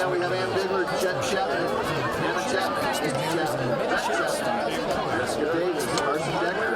now we have Ann Bigler, Jet Chapman, Anna Chapman, Steve Chapman, Matt Chapman, Jessica Davis, Carson Decker,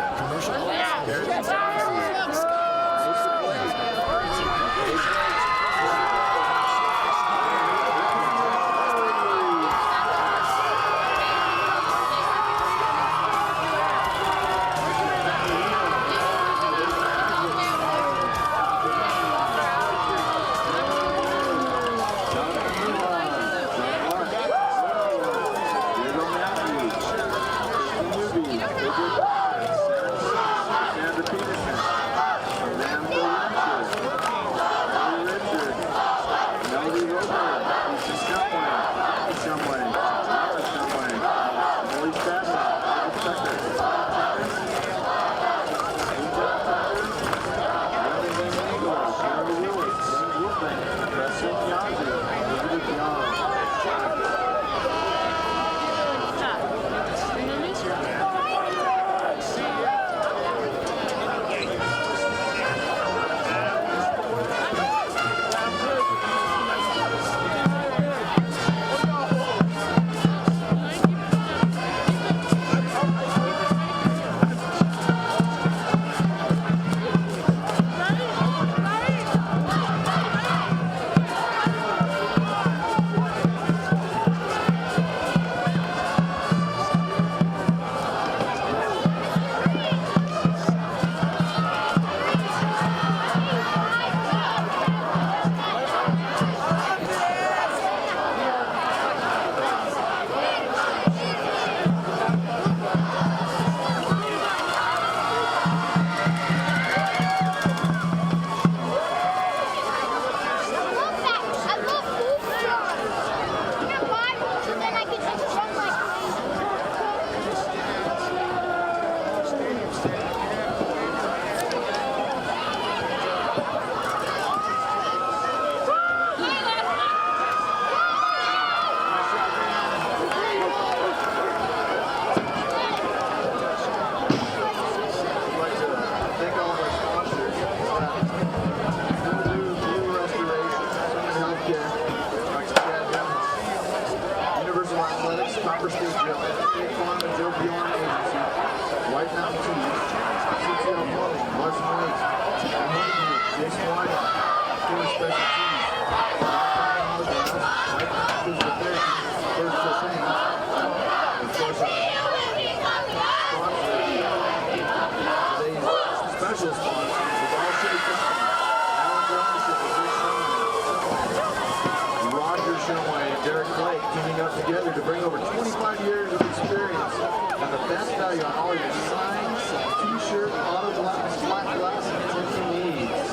together to bring over 25 years of experience and the best value on all your signs, t-shirt, auto glass, flat glass, and printing needs.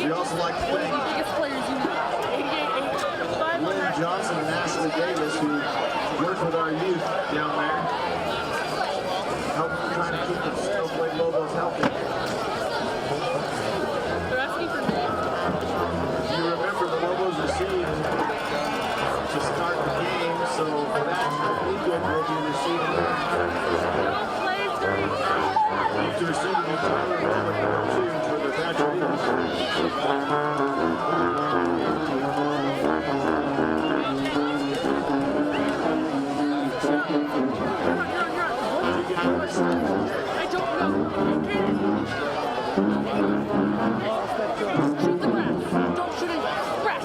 We also like to thank Lynn Johnson and Ashley Davis, who work with our youth down there, helping trying to keep the Snowflake logos healthy. To start the game, so for that, Eagle will be receiving to receive the Tyler Roman cartoons for the Thatcher Eagles. I don't know. Shoot the grass. Don't shoot it. Grass.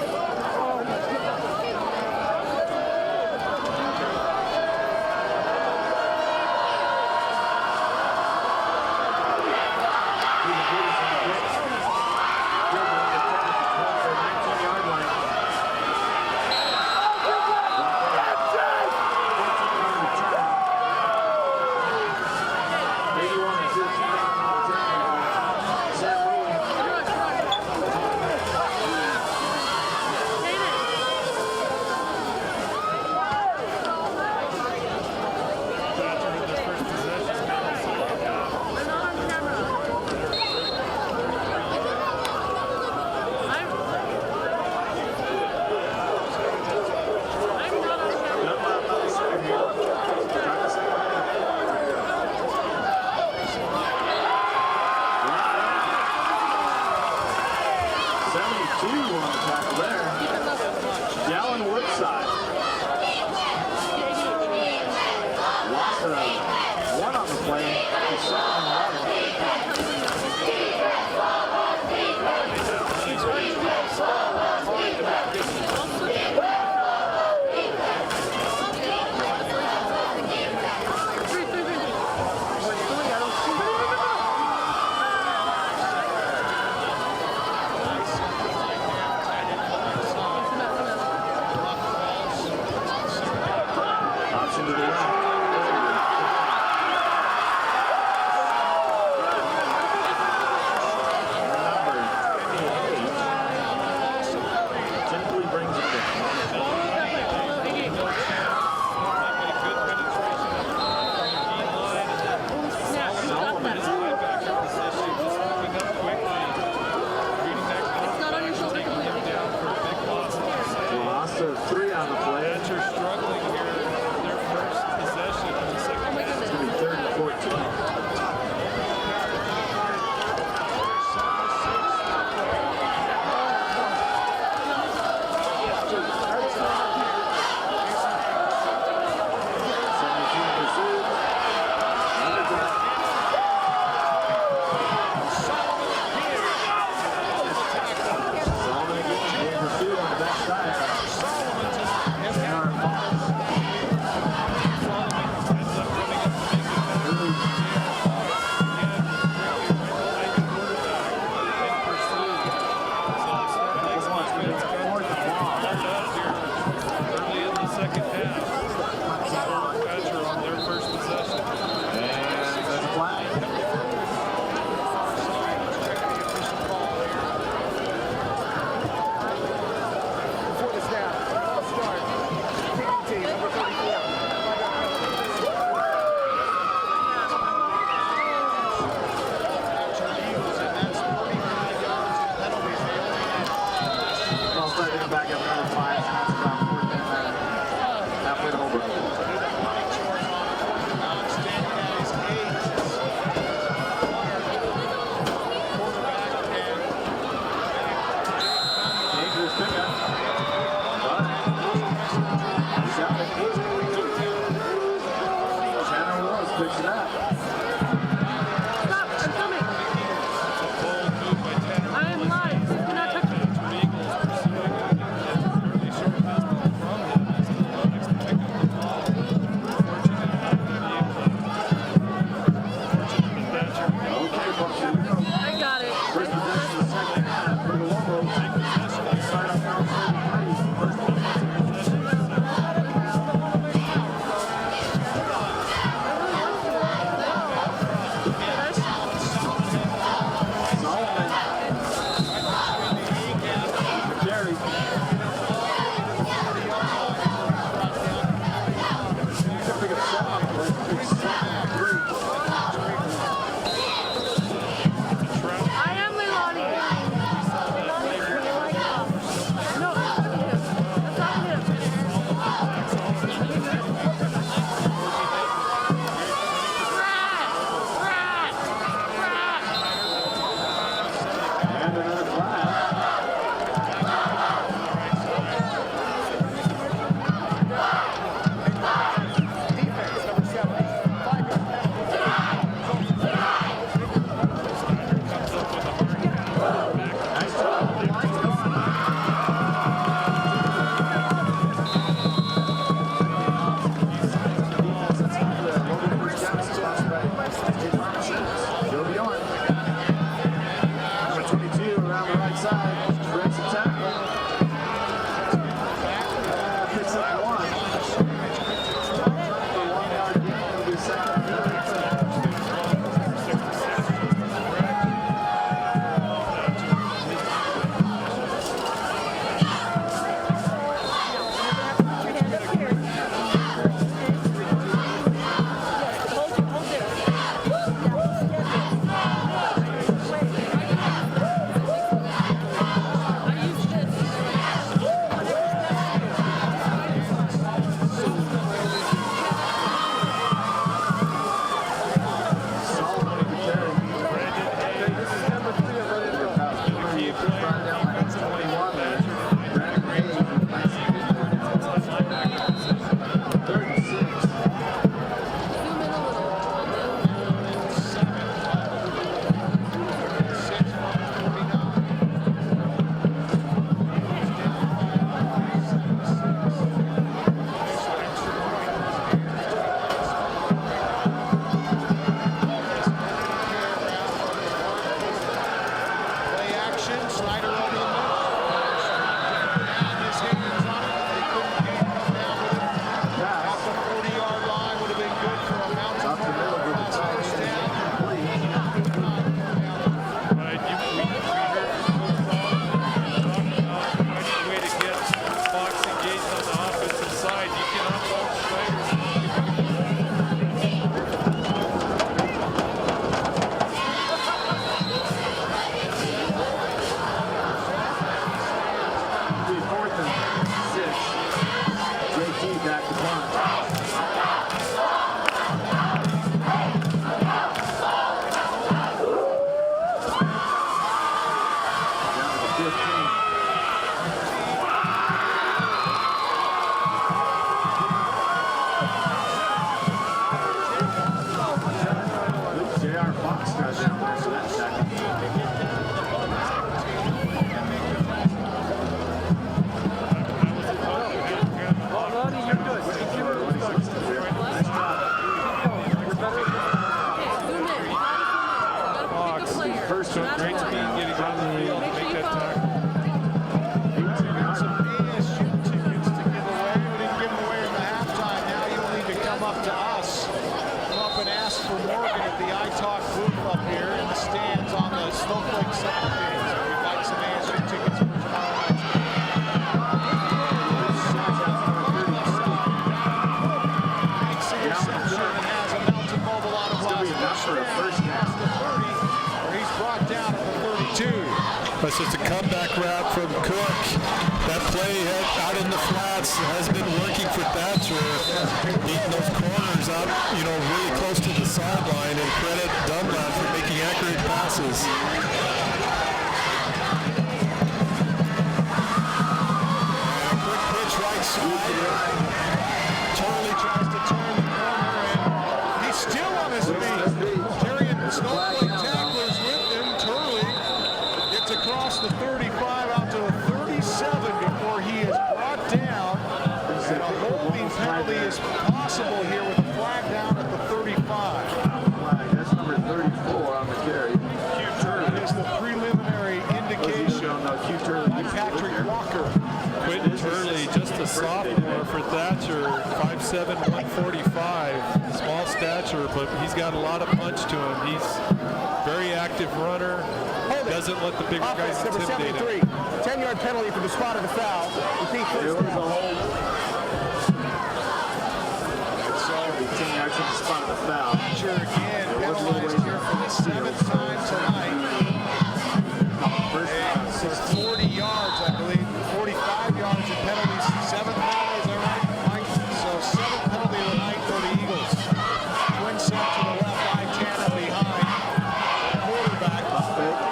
first So great speed getting on the field to make that tackle. Some ASU tickets to give away. We didn't give them away in the halftime. Now you'll need to come up to us. Come up and ask for Morgan at the iTalk booth up here in the stands on the Snowflake second page. So we'd like some ASU tickets for tomorrow night's game. Makes the reception and has a Mountain Mobile out of blast. For a first down. Where he's brought down at the 32. That's just a comeback route from Cook. That play out in the flats has been working for Thatcher, beating those corners out, really close to the sideline, and credit Dunlap for making accurate passes. And a quick pitch right side. Charlie tries to turn the corner, and he's still on his feet. Carrying Snowflake tacklers with him. Turley gets across the 35 out to the 37 before he is brought down. And a holding penalty is possible here with a flag down at the 35. Flag. That's number 34 on the carry. It is the preliminary indication by Patrick Walker. Quentin Turley, just a sophomore for Thatcher, 5'7", 145, small stature, but he's got a lot of punch to him. He's a very active runner, doesn't let the bigger guys Number intimidate 73, him. 10-yard penalty for the spot of the foul. Repeat There first was a down. hold. So 10 yards from the spot of the foul. Thatcher again penalized here for the 7th time tonight. First And for 40 yards, I believe, 45 yards of penalties. 7th penalty, is that right, Mike? So 7th penalty of the night for the Eagles. Twin set to the left, Itana behind. Quarterback throws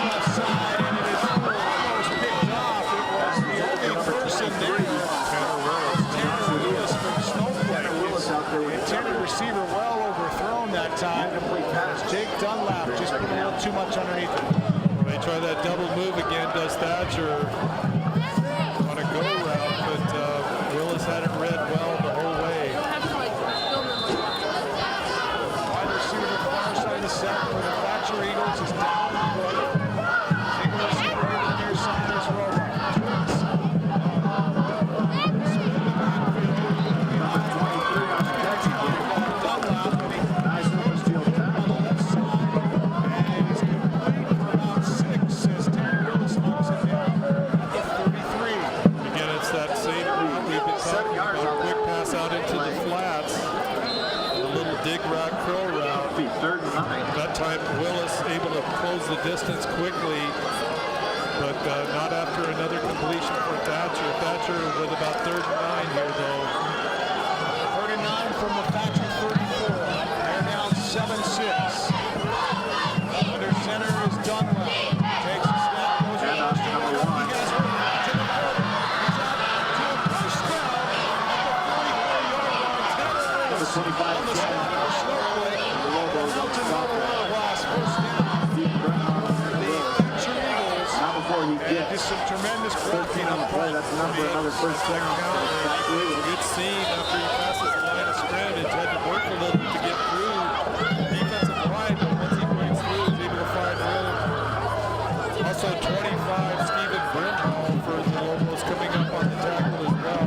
left side, and it is almost picked off. It was the only person there. Tanner Willis from Snowflake. Intended receiver well overthrown that time. Jake Dunlap just put a little too much underneath it. They try that double move again, does Thatcher on a go route, but Willis had it read well the whole way. Wide receiver far side of the set for the Thatcher Eagles is down the foot. Single receiver here to the near side is Rover. Dunlap, and he Nice overfield tackle. on the left side, and he's complete for about 6 as Tanner Willis knocks it down at the 33. Again, it's that same route we've been 7 talking yards about, on quick that pass out into the play. flats, a little dig route, curl route. Feet, 3rd and 9. That time Willis able to close the distance quickly, but not after another completion for Thatcher. Thatcher with about 3rd and 9 here though. 39 from the Thatcher 34. They're now 7-6. Under center is Dunlap. Takes a snap, goes And across to number the one. He has one to the 40. He's out to a first down at the 44-yard line. Number 25 On the spot for Snowflake. Mountain Mobile out of loss. First down. The Thatcher Eagles. Not before he And gets just some tremendous 13 blocking on the up play. front. That's enough for another first down. Good scene after he passes the line of scrimmage. Had to work a little to get through defensive line, but once he breaks through, he's able to find room. Also 25, Stephen Brimhall for the Lobos coming up on the tackle as well.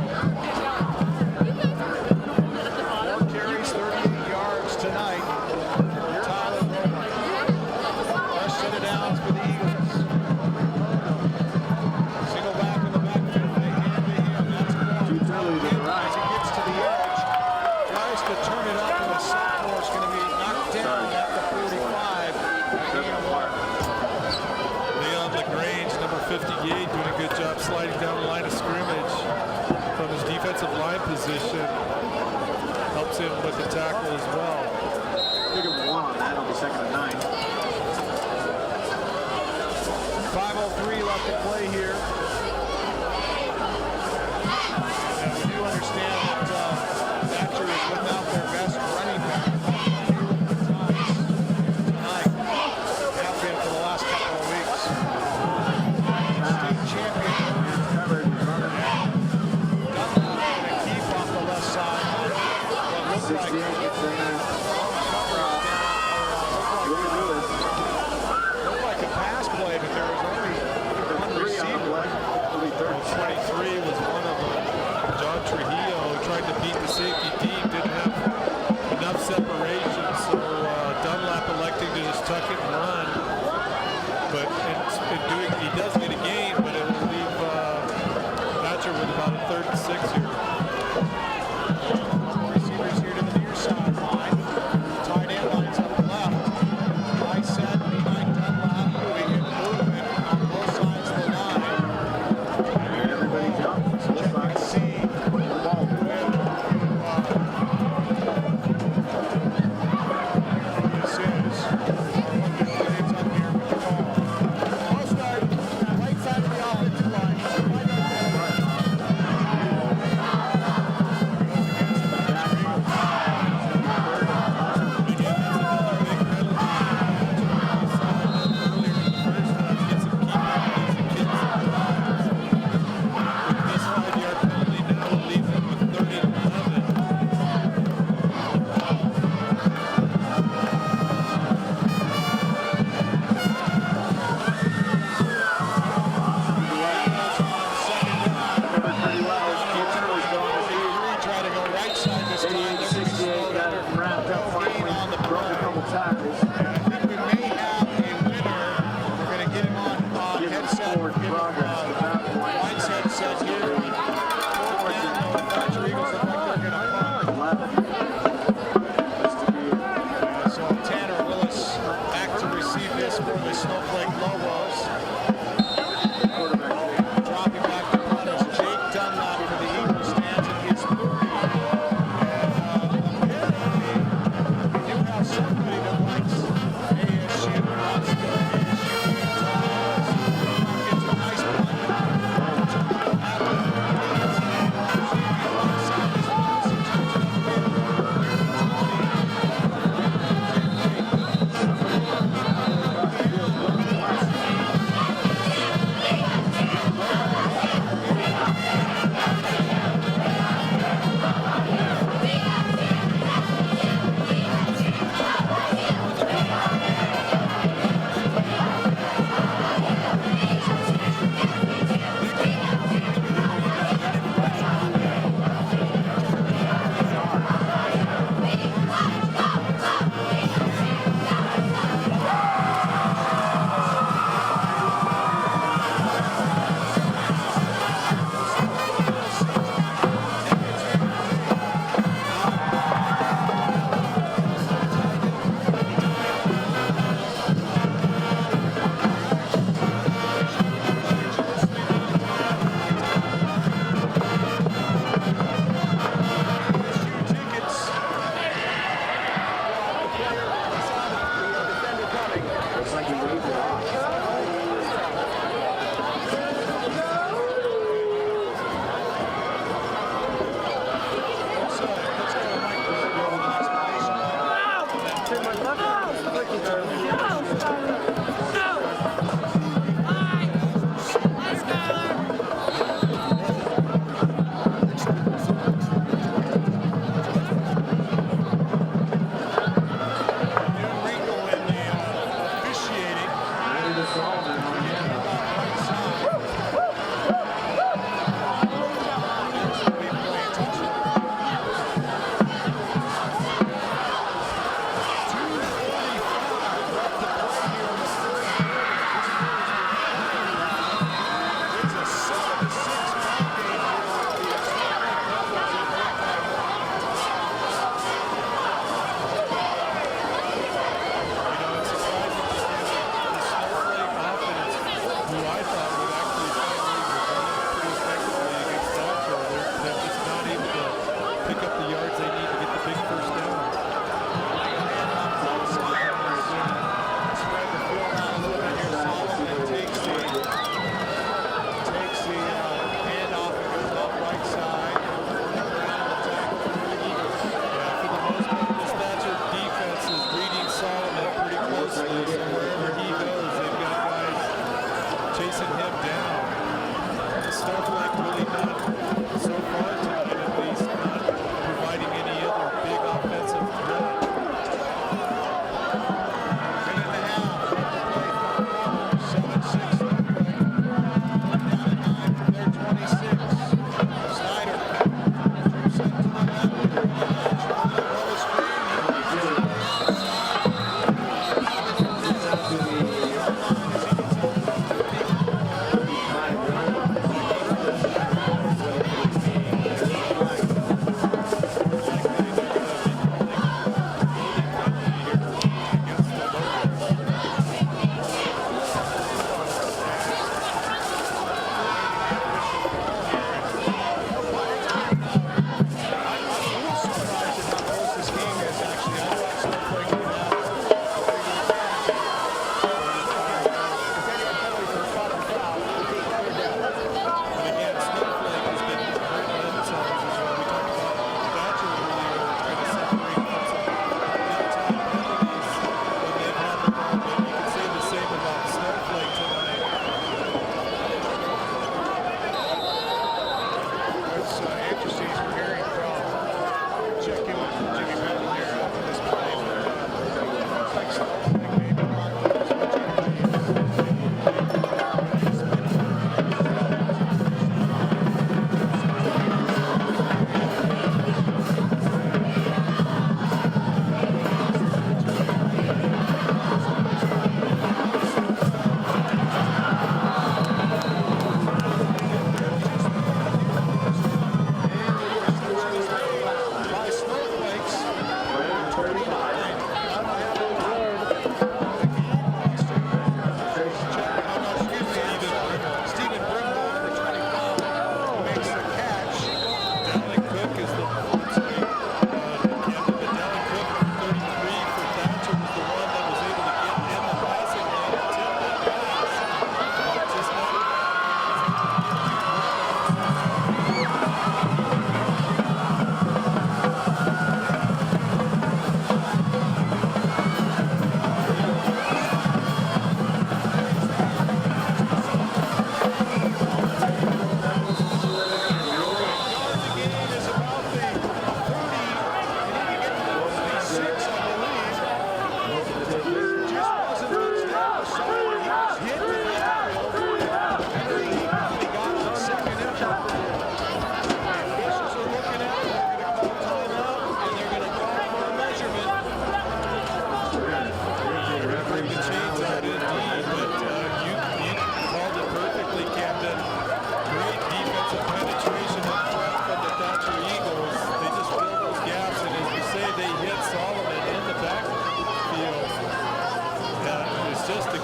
4 carries, 38 yards tonight for Tyler Roman. Rush set it down for the Eagles. Single back in the backfield. They hand to him. That's one. Turley to the right. As he gets to the edge, tries to turn it up, and the sophomore is going to be knocked down at the 45. Ian Ward. Leon LaGrange, number 58, doing a good job sliding down the line of scrimmage from his defensive line position. Helps him with the tackle as well. Pick up 1 on that. It'll be 2nd and 9. 5:03 left to play here. And we do understand that Thatcher is without their best running back. Tonight, have been for the last couple of weeks. State champion. Covered. Dunlap going to keep off the left side. What looks 68 like gets in there. coverage down. Willie Lewis.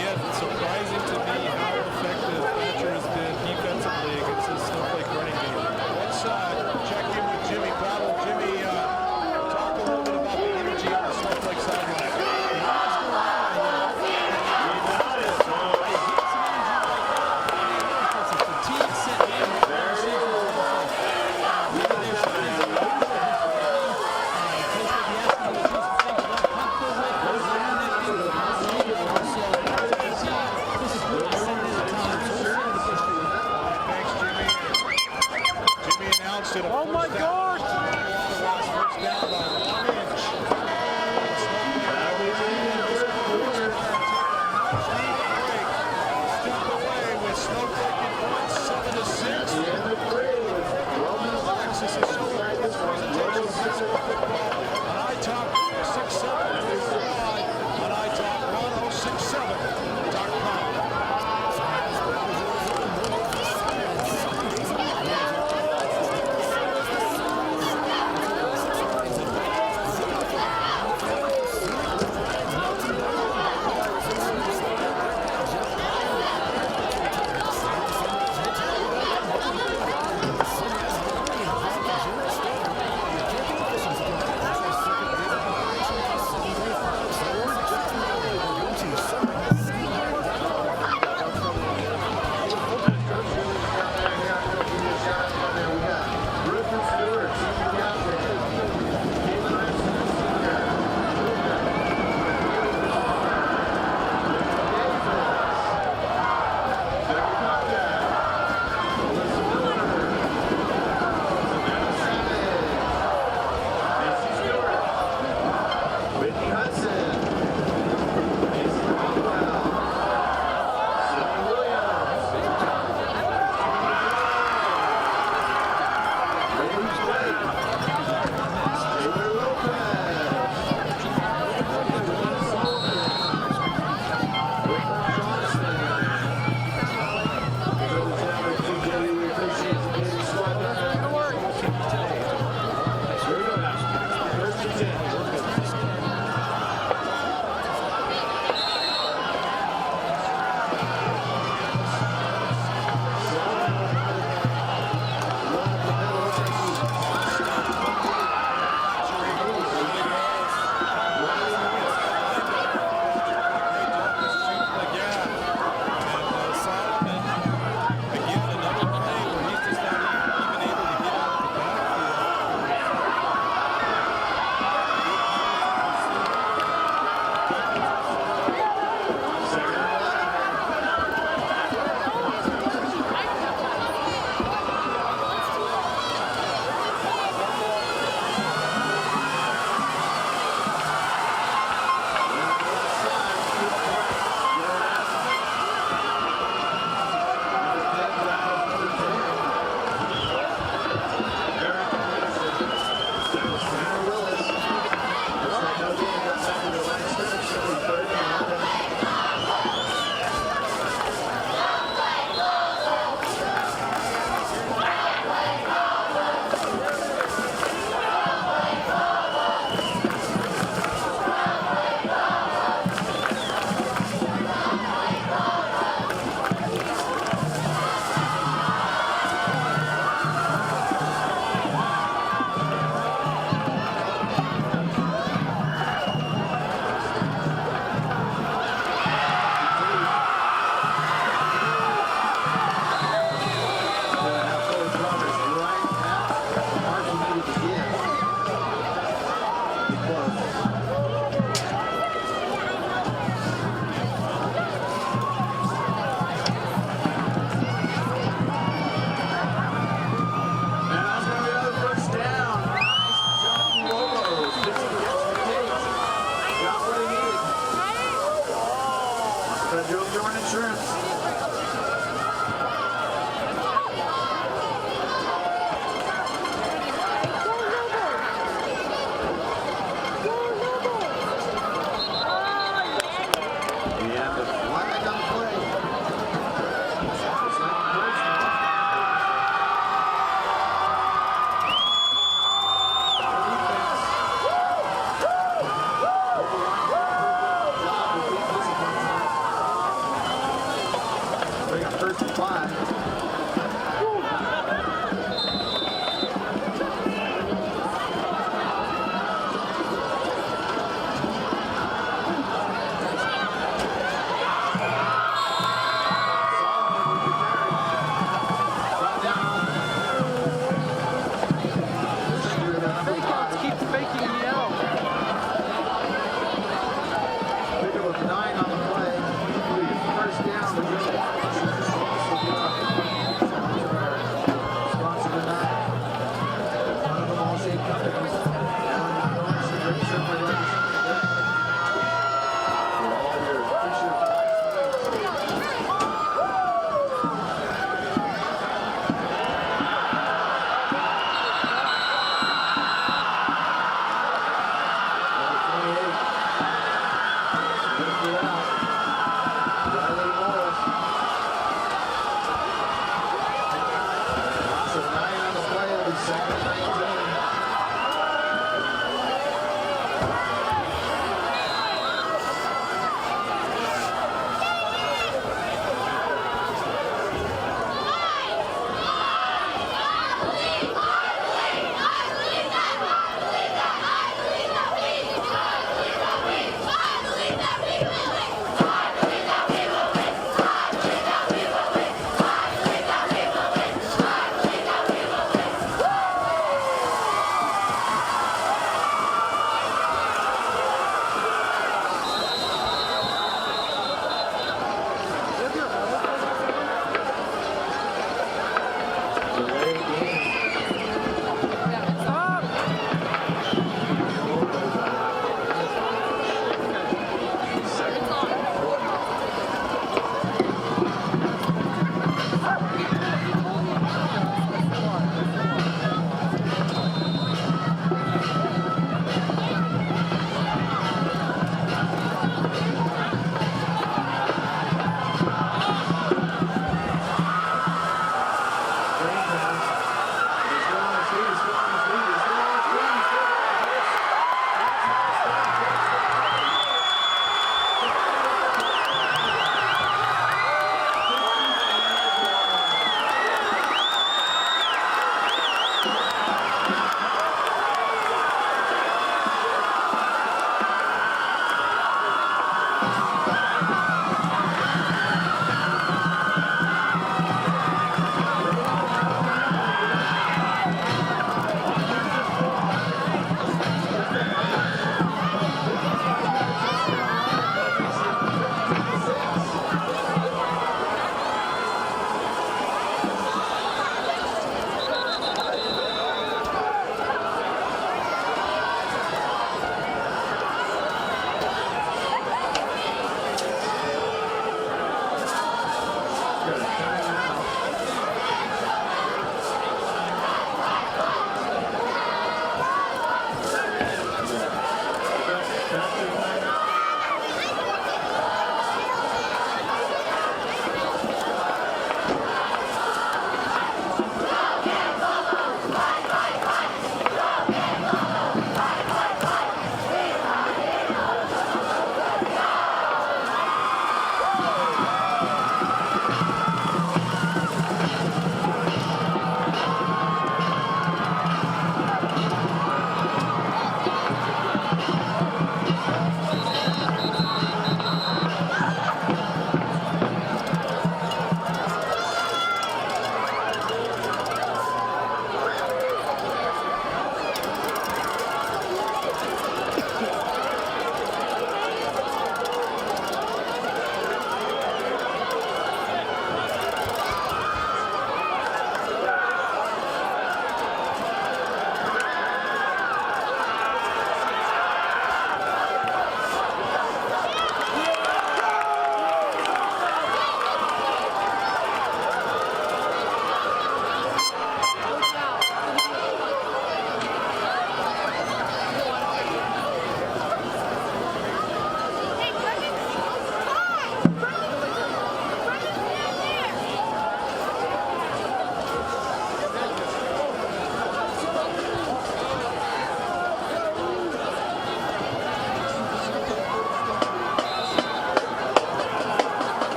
again, surprising to me how effective Thatcher has been defensively against this Snowflake running game. Let's check in with Jimmy Battle. Jimmy, talk a little bit about the energy on the Snowflake sideline. This is 5. Fakeouts keep faking me out. Pick up with 9 on the play. First down.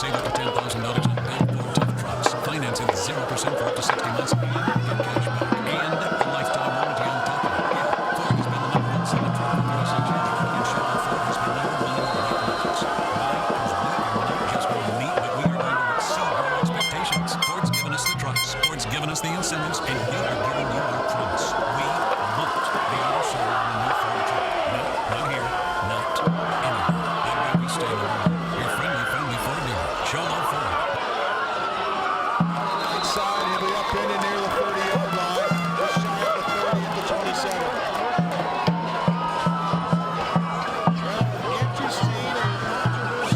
Save up to $10,000 on Build Ford tough trucks. Financing 0% for up to 60 months. And get cash back. And a lifetime warranty on top of it. Yeah, Ford has been the number one selling truck for 36 years. And sure, Ford has been number one in all the markets. Why? Because we are not just going to meet, but we are going to exceed your expectations. Ford's given us the trucks. Ford's given us the incentives. And we are giving you our promise. We want the auto seller on a new Ford truck. Not here. Not anywhere. That way we stay number one. Your friendly Ford dealer. Show love Ford. Inside, he'll be up in and near the 30-yard line. Just shy of the 30 at the 27. Well, interesting and controversial.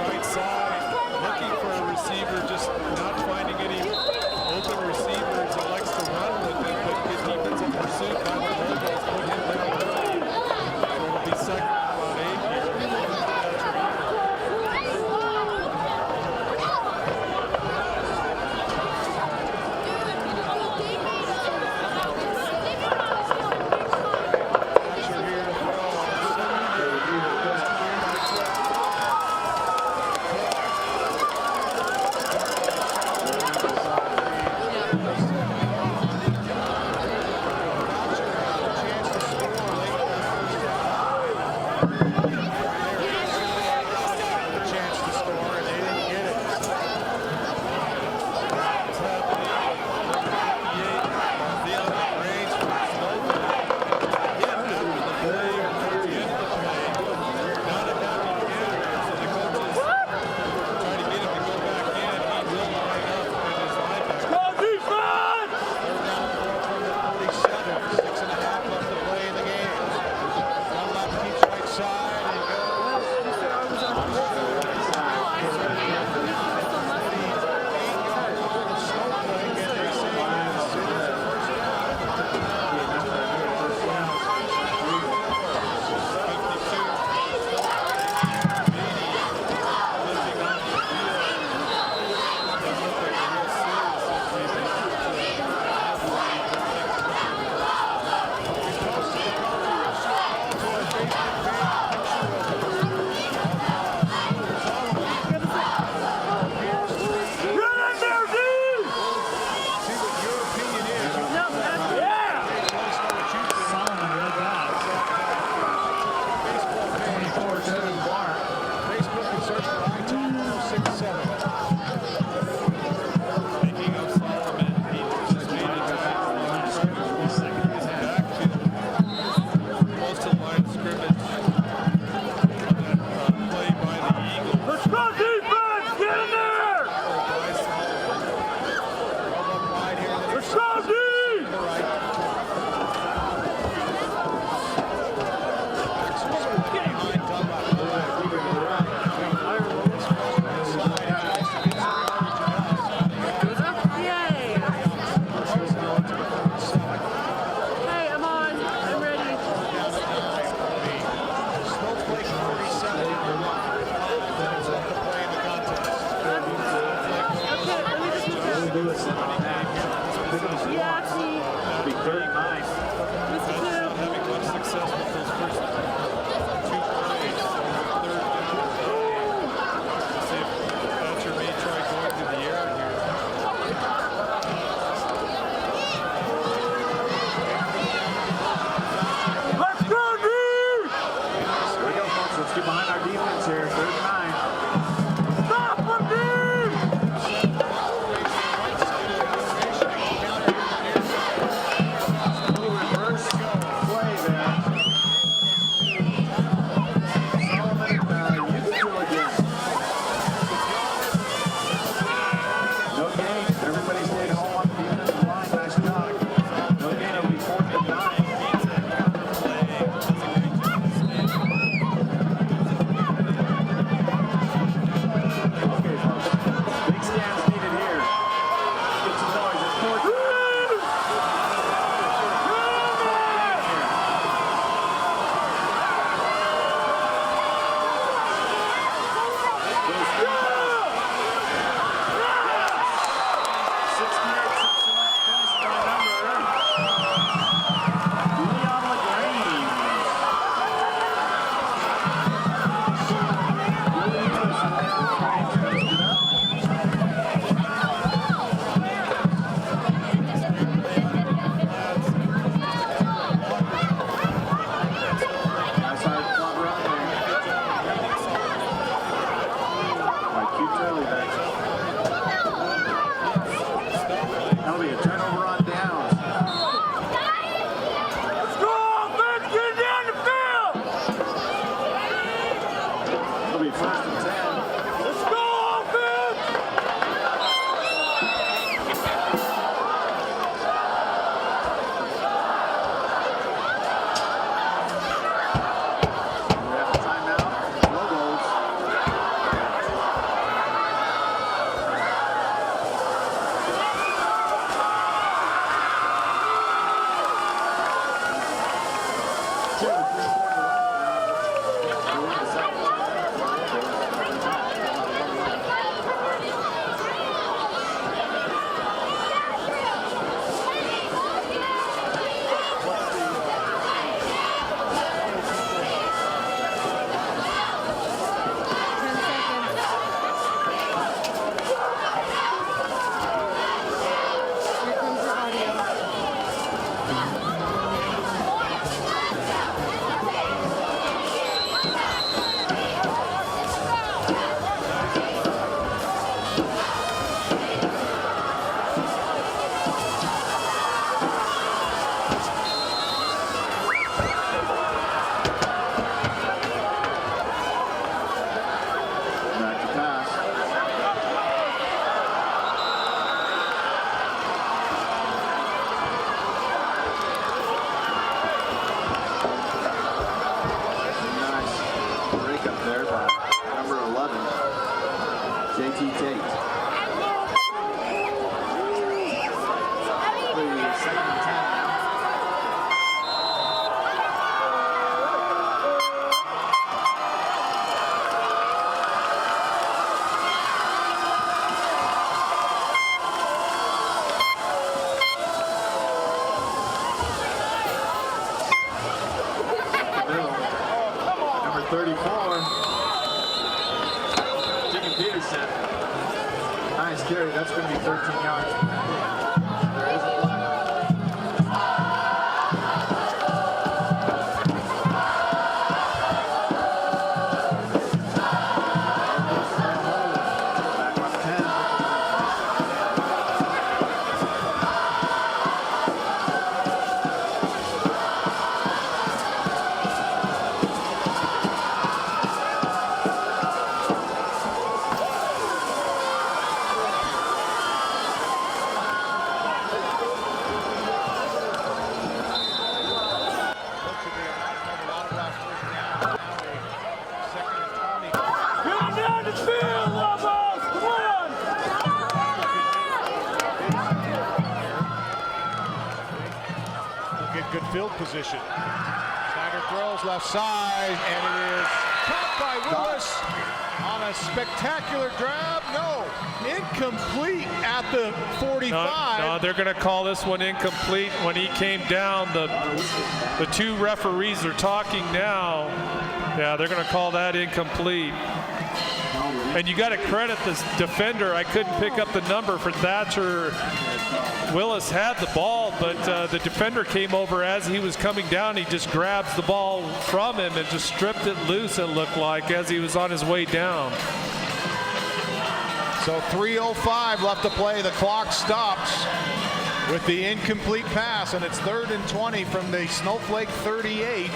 Right side, looking for a receiver, just not finding any open receivers. He likes to run with it, but good defensive pursuit by the Bulldogs put him down early. So it'll be second and about 8 here. 34. Jimmy Peterson. Nice carry. That's going to be 13 yards. There is a flag. Good field position. Snyder throws left side, and it is caught by Willis on a spectacular grab. No, incomplete at the 45. No, they're going to call this one incomplete. When he came down, the two referees are talking now. Yeah, they're going to call that incomplete. And you got to credit this defender. I couldn't pick up the number for Thatcher. Willis had the ball, but the defender came over as he was coming down. He just grabs the ball from him and just stripped it loose, it looked like, as he was on his way down. So 3:05 left to play. The clock stops with the incomplete pass, and it's 3rd and 20 from the Snowflake 38.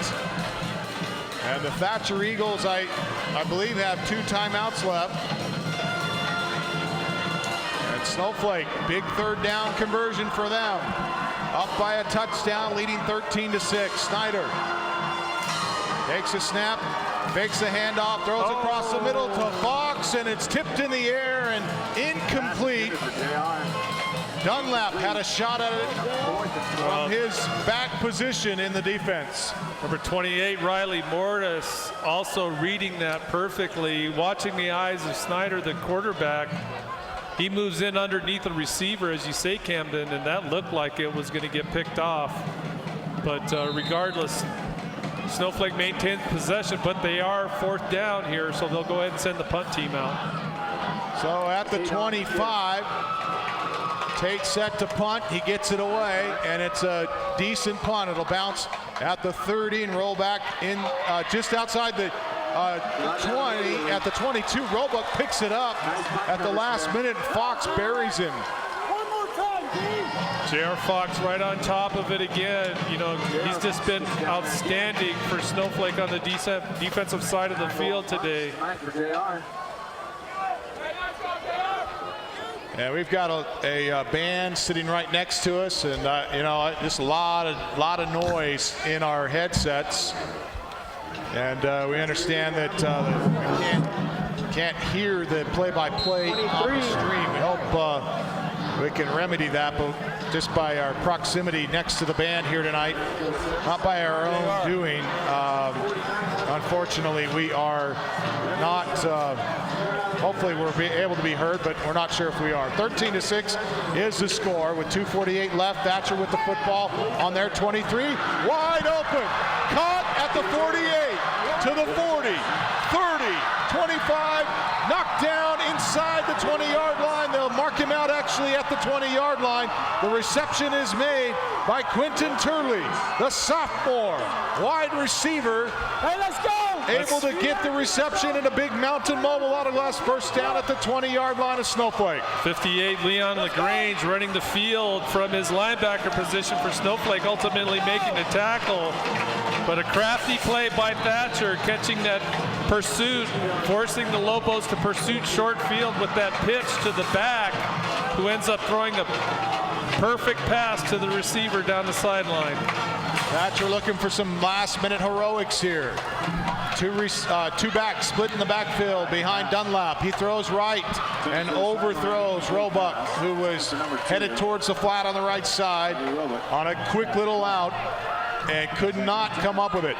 And the Thatcher Eagles, I believe, have 2 timeouts left. And Snowflake, big 3rd down conversion for them. Up by a touchdown, leading 13-6. Snyder takes a snap, fakes a handoff, throws across the middle to Fox, and it's tipped in the air and incomplete. Dunlap had a shot at it from his back position in the defense. Number 28, Riley Mortis, also reading that perfectly. Watching the eyes of Snyder, the quarterback, he moves in underneath the receiver, as you say, Camden, and that looked like it was going to get picked off. But regardless, Snowflake maintains possession, but they are 4th down here, so they'll go ahead and send the punt team out. So at the 25, Tate set to punt. He gets it away, and it's a decent punt. It'll bounce at the 30 and roll back in just outside the 20. At the 22, Roebuck picks it up at the last minute. Fox buries him. J.R. Fox right on top of it again. You know, he's just been outstanding for Snowflake on the defensive side of the field today. Yeah, we've got a band sitting right next to us, and you know, just a lot of noise in our headsets, and we understand that we can't hear the play-by-play on the stream. We hope we can remedy that, but just by our proximity next to the band here tonight, not by our own doing. Unfortunately, we are not. Hopefully we're able to be heard, but we're not sure if we are. 13-6 is the score with 2:48 left. Thatcher with the football on their 23. Wide open. Caught at the 48 to the 40, 30, 25. Knocked down inside the 20-yard line. They'll mark him out actually at the 20-yard line. The reception is made by Quentin Turley, the sophomore wide receiver. Hey, let's go! Able to get the reception and a big mountain mobile autoglass first down at the 20-yard line of Snowflake. 58, Leon LaGrange running the field from his linebacker position for Snowflake, ultimately making the tackle. But a crafty play by Thatcher, catching that pursuit, forcing the Lobos to pursuit short field with that pitch to the back, who ends up throwing a perfect pass to the receiver down the sideline. Thatcher looking for some last-minute heroics here. Two backs split in the backfield behind Dunlap. He throws right and overthrows Roebuck, who was headed towards the flat on the right side on a quick little out and could not come up with it.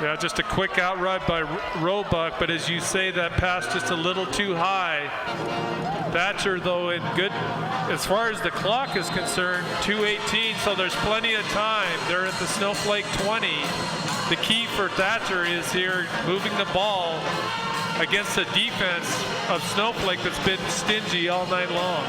Yeah, just a quick out route by Roebuck, but as you say, that pass just a little too high. Thatcher, though, in good, as far as the clock is concerned, 2:18, so there's plenty of time. They're at the Snowflake 20. The key for Thatcher is here moving the ball against a defense of Snowflake that's been stingy all night long.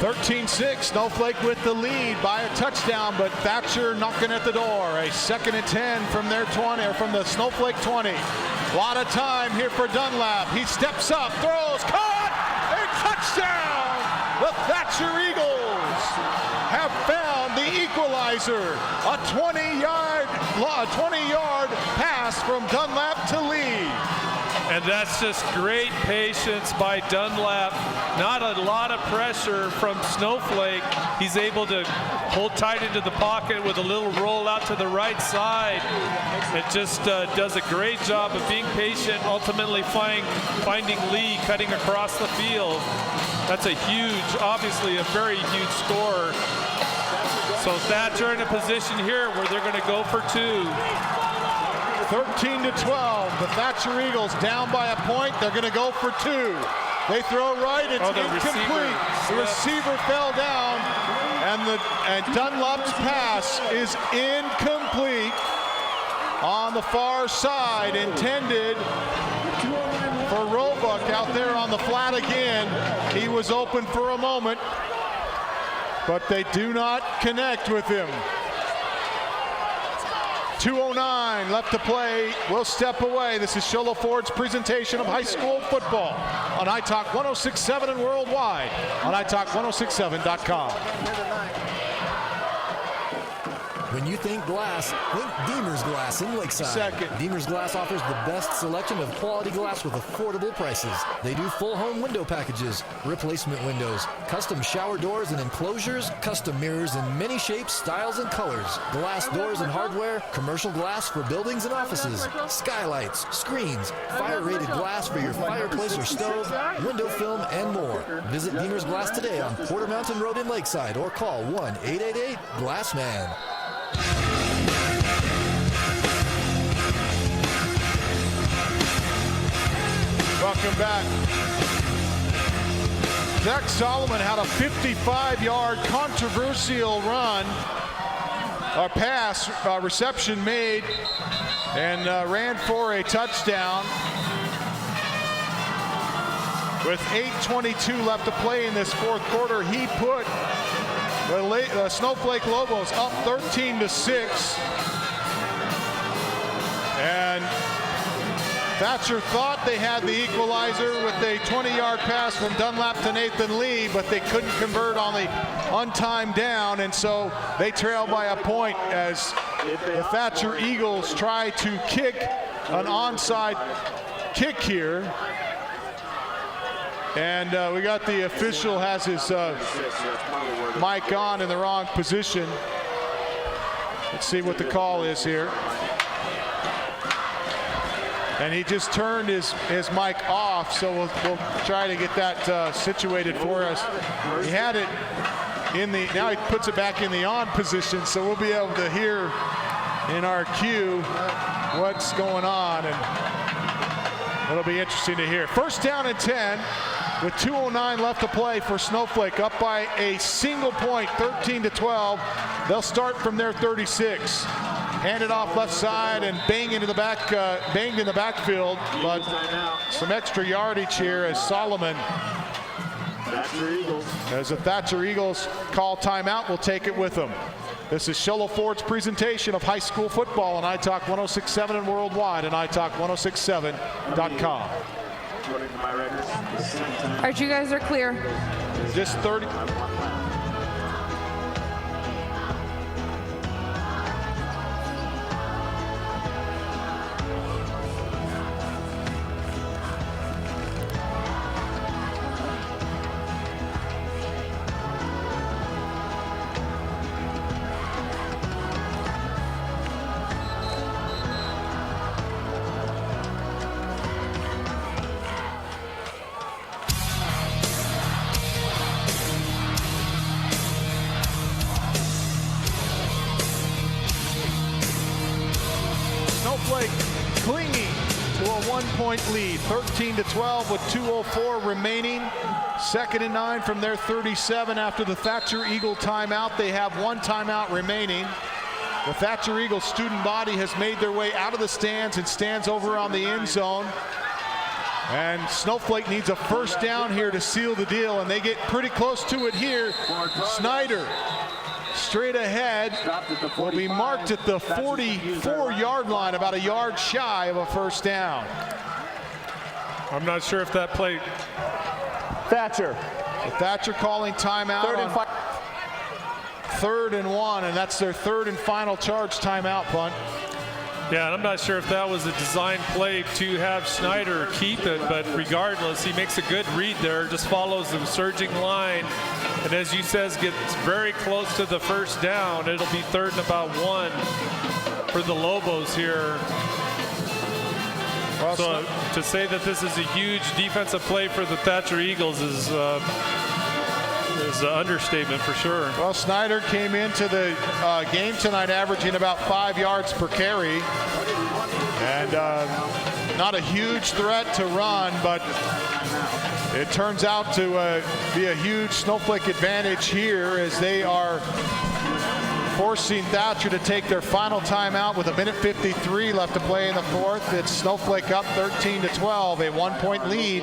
13-6, Snowflake with the lead by a touchdown, but Thatcher knocking at the door. A 2nd and 10 from their 20, or from the Snowflake 20. A lot of time here for Dunlap. He steps up, throws, caught, and touchdown! The Thatcher Eagles have found the equalizer. A 20-yard pass from Dunlap to Lee. And that's just great patience by Dunlap. Not a lot of pressure from Snowflake. He's able to hold tight into the pocket with a little roll out to the right side. It just does a great job of being patient, ultimately finding Lee cutting across the field. That's a huge, obviously a very huge score. So Thatcher in a position here where they're going to go for 2. 13-12, the Thatcher Eagles down by a point. They're going to go for 2. They throw right, it's incomplete. The receiver fell down, and Dunlap's pass is incomplete on the far side, intended for Roebuck out there on the flat again. He was open for a moment, but they do not connect with him. 2:09 left to play. We'll step away. This is Sholo Ford's presentation of high school football on iTalk 106.7 and worldwide on iTalk1067.com. When you think glass, think Deemer's Glass in Lakeside. Second. Deemer's Glass offers the best selection of quality glass with affordable prices. They do full home window packages, replacement windows, custom shower doors and enclosures, custom mirrors in many shapes, styles, and colors, glass doors and hardware, commercial glass for buildings and offices, skylights, screens, fire-rated glass for your fireplace or stove, window film, and more. Visit Deemer's Glass today on Porter Mountain Road in Lakeside or call 1-888-GLASSMAN. Welcome back. Zach Solomon had a 55-yard controversial run, or pass, reception made, and ran for a touchdown. With 8:22 left to play in this fourth quarter, he put the Snowflake Lobos up 13-6. And Thatcher thought they had the equalizer with a 20-yard pass from Dunlap to Nathan Lee, but they couldn't convert on the untimed down, and so they trail by a point as the Thatcher Eagles try to kick an onside kick here. And we got the official has his mic on in the wrong position. Let's see what the call is here. And he just turned his mic off, so we'll try to get that situated for us. He had it in the, now he puts it back in the on position, so we'll be able to hear in our cue what's going on, and it'll be interesting to hear. First down and 10 with 2:09 left to play for Snowflake, up by a single point, 13-12. They'll start from their 36. Handed off left side and banged in the backfield, but some extra yardage here as Solomon, as the Thatcher Eagles call timeout, will take it with them. This is Sholo Ford's presentation of high school football on iTalk 106.7 and worldwide on iTalk1067.com. All right, you guys are clear. Just 30. Snowflake clinging to a 1-point lead, 13-12 with 2:04 remaining. 2nd and 9 from their 37 after the Thatcher Eagle timeout. They have 1 timeout remaining. The Thatcher Eagle student body has made their way out of the stands and stands over on the end zone. And Snowflake needs a first down here to seal the deal, and they get pretty close to it here. Snyder straight ahead will be marked at the 44-yard line, about a yard shy of a first down. I'm not sure if that play. Thatcher. So Thatcher calling timeout on 3rd and 1, and that's their 3rd and final charge timeout punt. Yeah, and I'm not sure if that was a design play to have Snyder keep it, but regardless, he makes a good read there, just follows the surging line, and as you says, gets very close to the first down. It'll be 3rd and about 1 for the Lobos here. Well, So to say that this is a huge defensive play for the Thatcher Eagles is an understatement for sure. Well, Snyder came into the game tonight averaging about 5 yards per carry. And not a huge threat to run, but it turns out to be a huge Snowflake advantage here as they are forcing Thatcher to take their final timeout with 1:53 left to play in the 4th. It's Snowflake up 13-12, a 1-point lead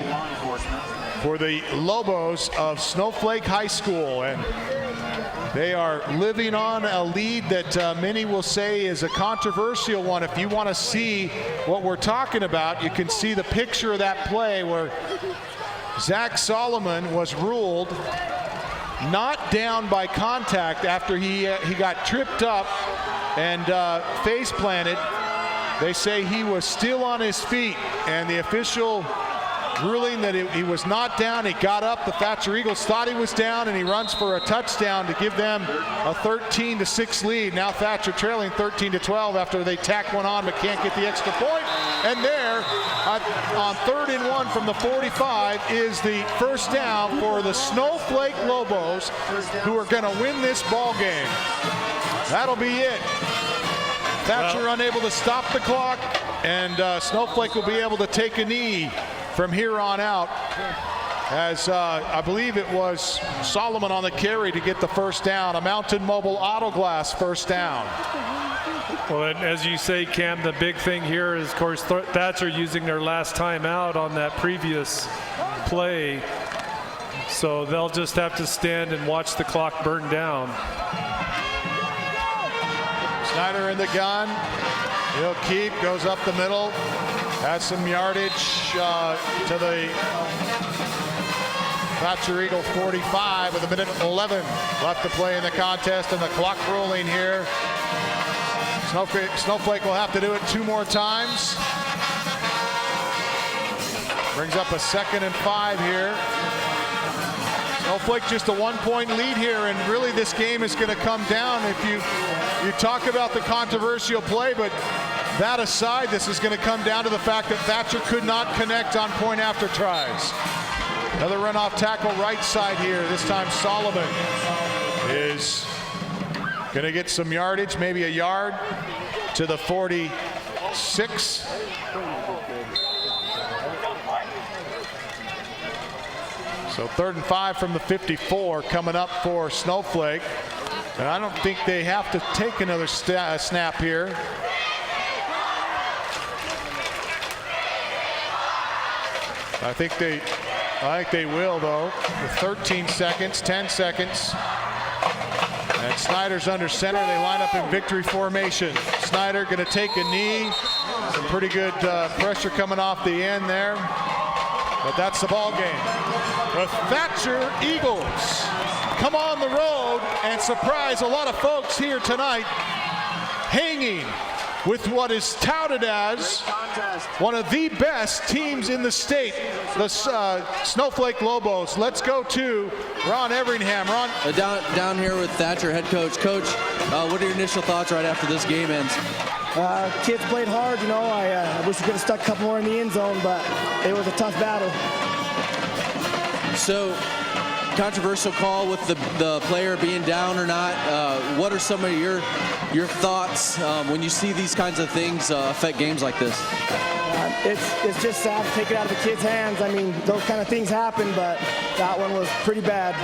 for the Lobos of Snowflake High School. And they are living on a lead that many will say is a controversial one. If you want to see what we're talking about, you can see the picture of that play where Zach Solomon was ruled not down by contact after he got tripped up and face planted. They say he was still on his feet, and the official ruling that he was not down. He got up. The Thatcher Eagles thought he was down, and he runs for a touchdown to give them a 13-6 lead. Now Thatcher trailing 13-12 after they tack one on but can't get the extra point. And there, on 3rd and 1 from the 45, is the first down for the Snowflake Lobos, who are going to win this ball game. That'll be it. Thatcher unable to stop the clock, and Snowflake will be able to take a knee from here on out, as I believe it was Solomon on the carry to get the first down. A Mountain Mobile Auto Glass first down. Well, and as you say, Cam, the big thing here is, of course, Thatcher using their last time out on that previous play. So they'll just have to stand and watch the clock burn down. Snyder in the gun. He'll keep, goes up the middle. Has some yardage to the Thatcher Eagle 45 with 1:11 left to play in the contest, and the clock rolling here. Snowflake will have to do it 2 more times. Brings up a 2nd and 5 here. Snowflake just a 1-point lead here, and really this game is going to come down. If you talk about the controversial play, but that aside, this is going to come down to the fact that Thatcher could not connect on point after tries. Another run off tackle right side here. This time Solomon is going to get some yardage, maybe a yard to the 46. So 3rd and 5 from the 54 coming up for Snowflake. And I don't think they have to take another snap here. I think they will, though. With 13 seconds, 10 seconds. And Snyder's under center. They line up in victory formation. Snyder going to take a knee. Some pretty good pressure coming off the end there. But that's the ball game. The Thatcher Eagles come on the road and surprise a lot of folks here tonight, hanging with what is touted as one of the best teams in the state, the Snowflake Lobos. Let's go to Ron Everingham. Ron? Down here with Thatcher, head coach. Coach, what are your initial thoughts right after this game ends? Kids played hard, you know. I wish we could have stuck a couple more in the end zone, but it was a tough battle. So, controversial call with the player being down or not. What are some of your thoughts when you see these kinds of things affect games like this? it's just sad to take it out of the kids' hands. I mean, those kind of things happen, but that one was pretty bad.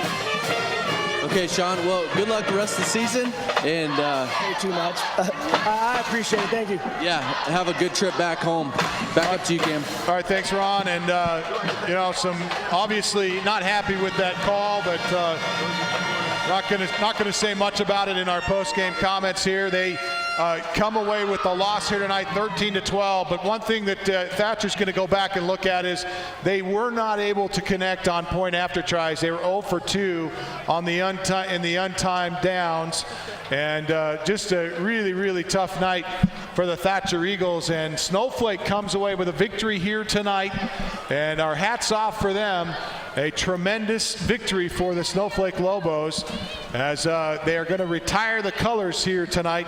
Okay, Sean, well, good luck the rest of the season, and Way too much. I appreciate it. Thank you. yeah, have a good trip back home. Back up to you, Cam. All right, thanks, Ron. And, some obviously not happy with that call, but not gonna say much about it in our post-game comments here. They come away with the loss here tonight, 13-12. But one thing that Thatcher's going to go back and look at is they were not able to connect on point after tries. They were 0 for 2 on the untimed downs, and just a really, really tough night for the Thatcher Eagles. And Snowflake comes away with a victory here tonight, and our hats off for them. A tremendous victory for the Snowflake Lobos, as they are going to retire the colors here tonight.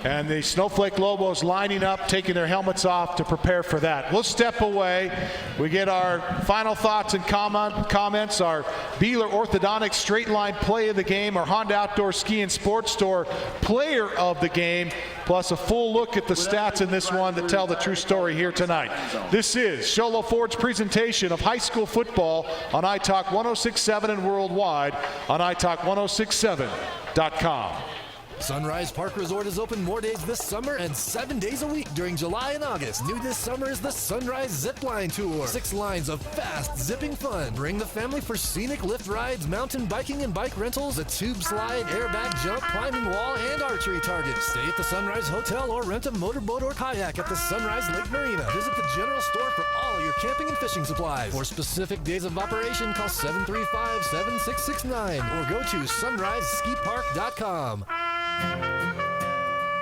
And the Snowflake Lobos lining up, taking their helmets off to prepare for that. We'll step away. We get our final thoughts and comments. Our Beeler Orthodontics Straight Line Play of the Game, our Honda Outdoor Ski and Sports Store Player of the Game, plus a full look at the stats in this one that tell the true story here tonight. This is Sholo Ford's presentation of high school football on iTalk 106.7 and worldwide on iTalk1067.com. Sunrise Park Resort is open more days this summer and 7 days a week during July and August. New this summer is the Sunrise Zip Line Tour. 6 lines of fast, zipping fun. Bring the family for scenic lift rides, mountain biking and bike rentals, a tube slide, airbag jump, climbing wall, and archery target. Stay at the Sunrise Hotel or rent a motorboat or kayak at the Sunrise Lake Marina. Visit the general store for all your camping and fishing supplies. For specific days of operation, call 735-7669 or go to sunriseskipark.com.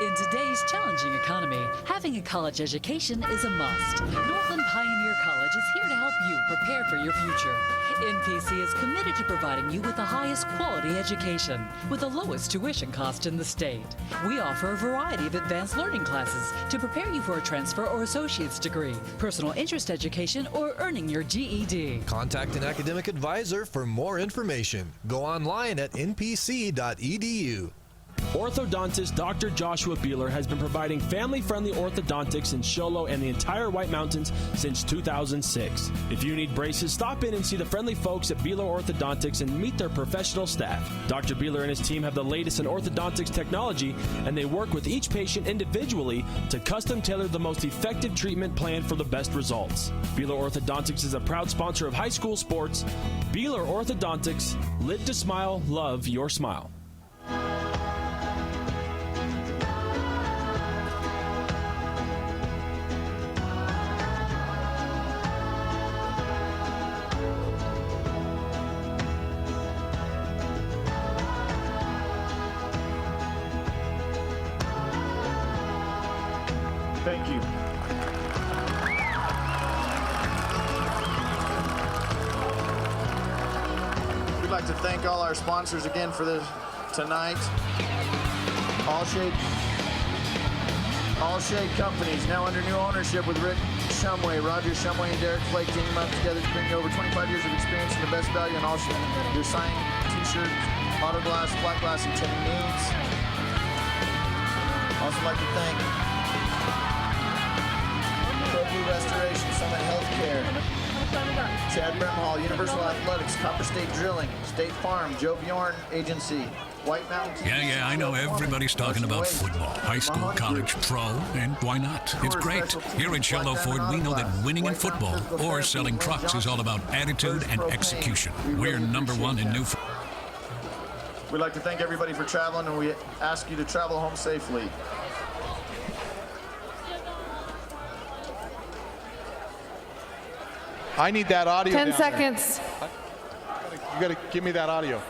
In today's challenging economy, having a college education is a must. Northland Pioneer College is here to help you prepare for your future. NPC is committed to providing you with the highest quality education with the lowest tuition cost in the state. We offer a variety of advanced learning classes to prepare you for a transfer or associate's degree, personal interest education, or earning your GED. Contact an academic advisor for more information. Go online at npc.edu. Orthodontist Dr. Joshua Beeler has been providing family-friendly orthodontics in Sholo and the entire White Mountains since 2006. If you need braces, stop in and see the friendly folks at Beeler Orthodontics and meet their professional staff. Dr. Beeler and his team have the latest in orthodontics technology, and they work with each patient individually to custom tailor the most effective treatment plan for the best results. Beeler Orthodontics is a proud sponsor of high school sports. Beeler Orthodontics, live to smile, love your smile. Thank you. We'd like to thank all our sponsors again for tonight. All Shade Companies, now under new ownership with Rick Shumway, Roger Shumway, and Derek Flake teaming up together to bring you over 25 years of experience and the best value on all your sign, t-shirts, auto glass, flat glass, and tinting needs. Also like to thank Blue Restoration, Summit Healthcare, Chad Brimhall, Universal Athletics, Copper State Drilling, State Farm, Joe Bjorn Agency, White Mountain. Yeah, I know everybody's talking about football, high school, college, pro, and why not? It's great. Here at Sholo Ford, we know that winning in football or selling trucks is all about attitude and execution. We're #1 in new. We'd like to thank everybody for traveling, and we ask you to travel home safely. I need that audio. 10 down seconds. There. You gotta give me that audio.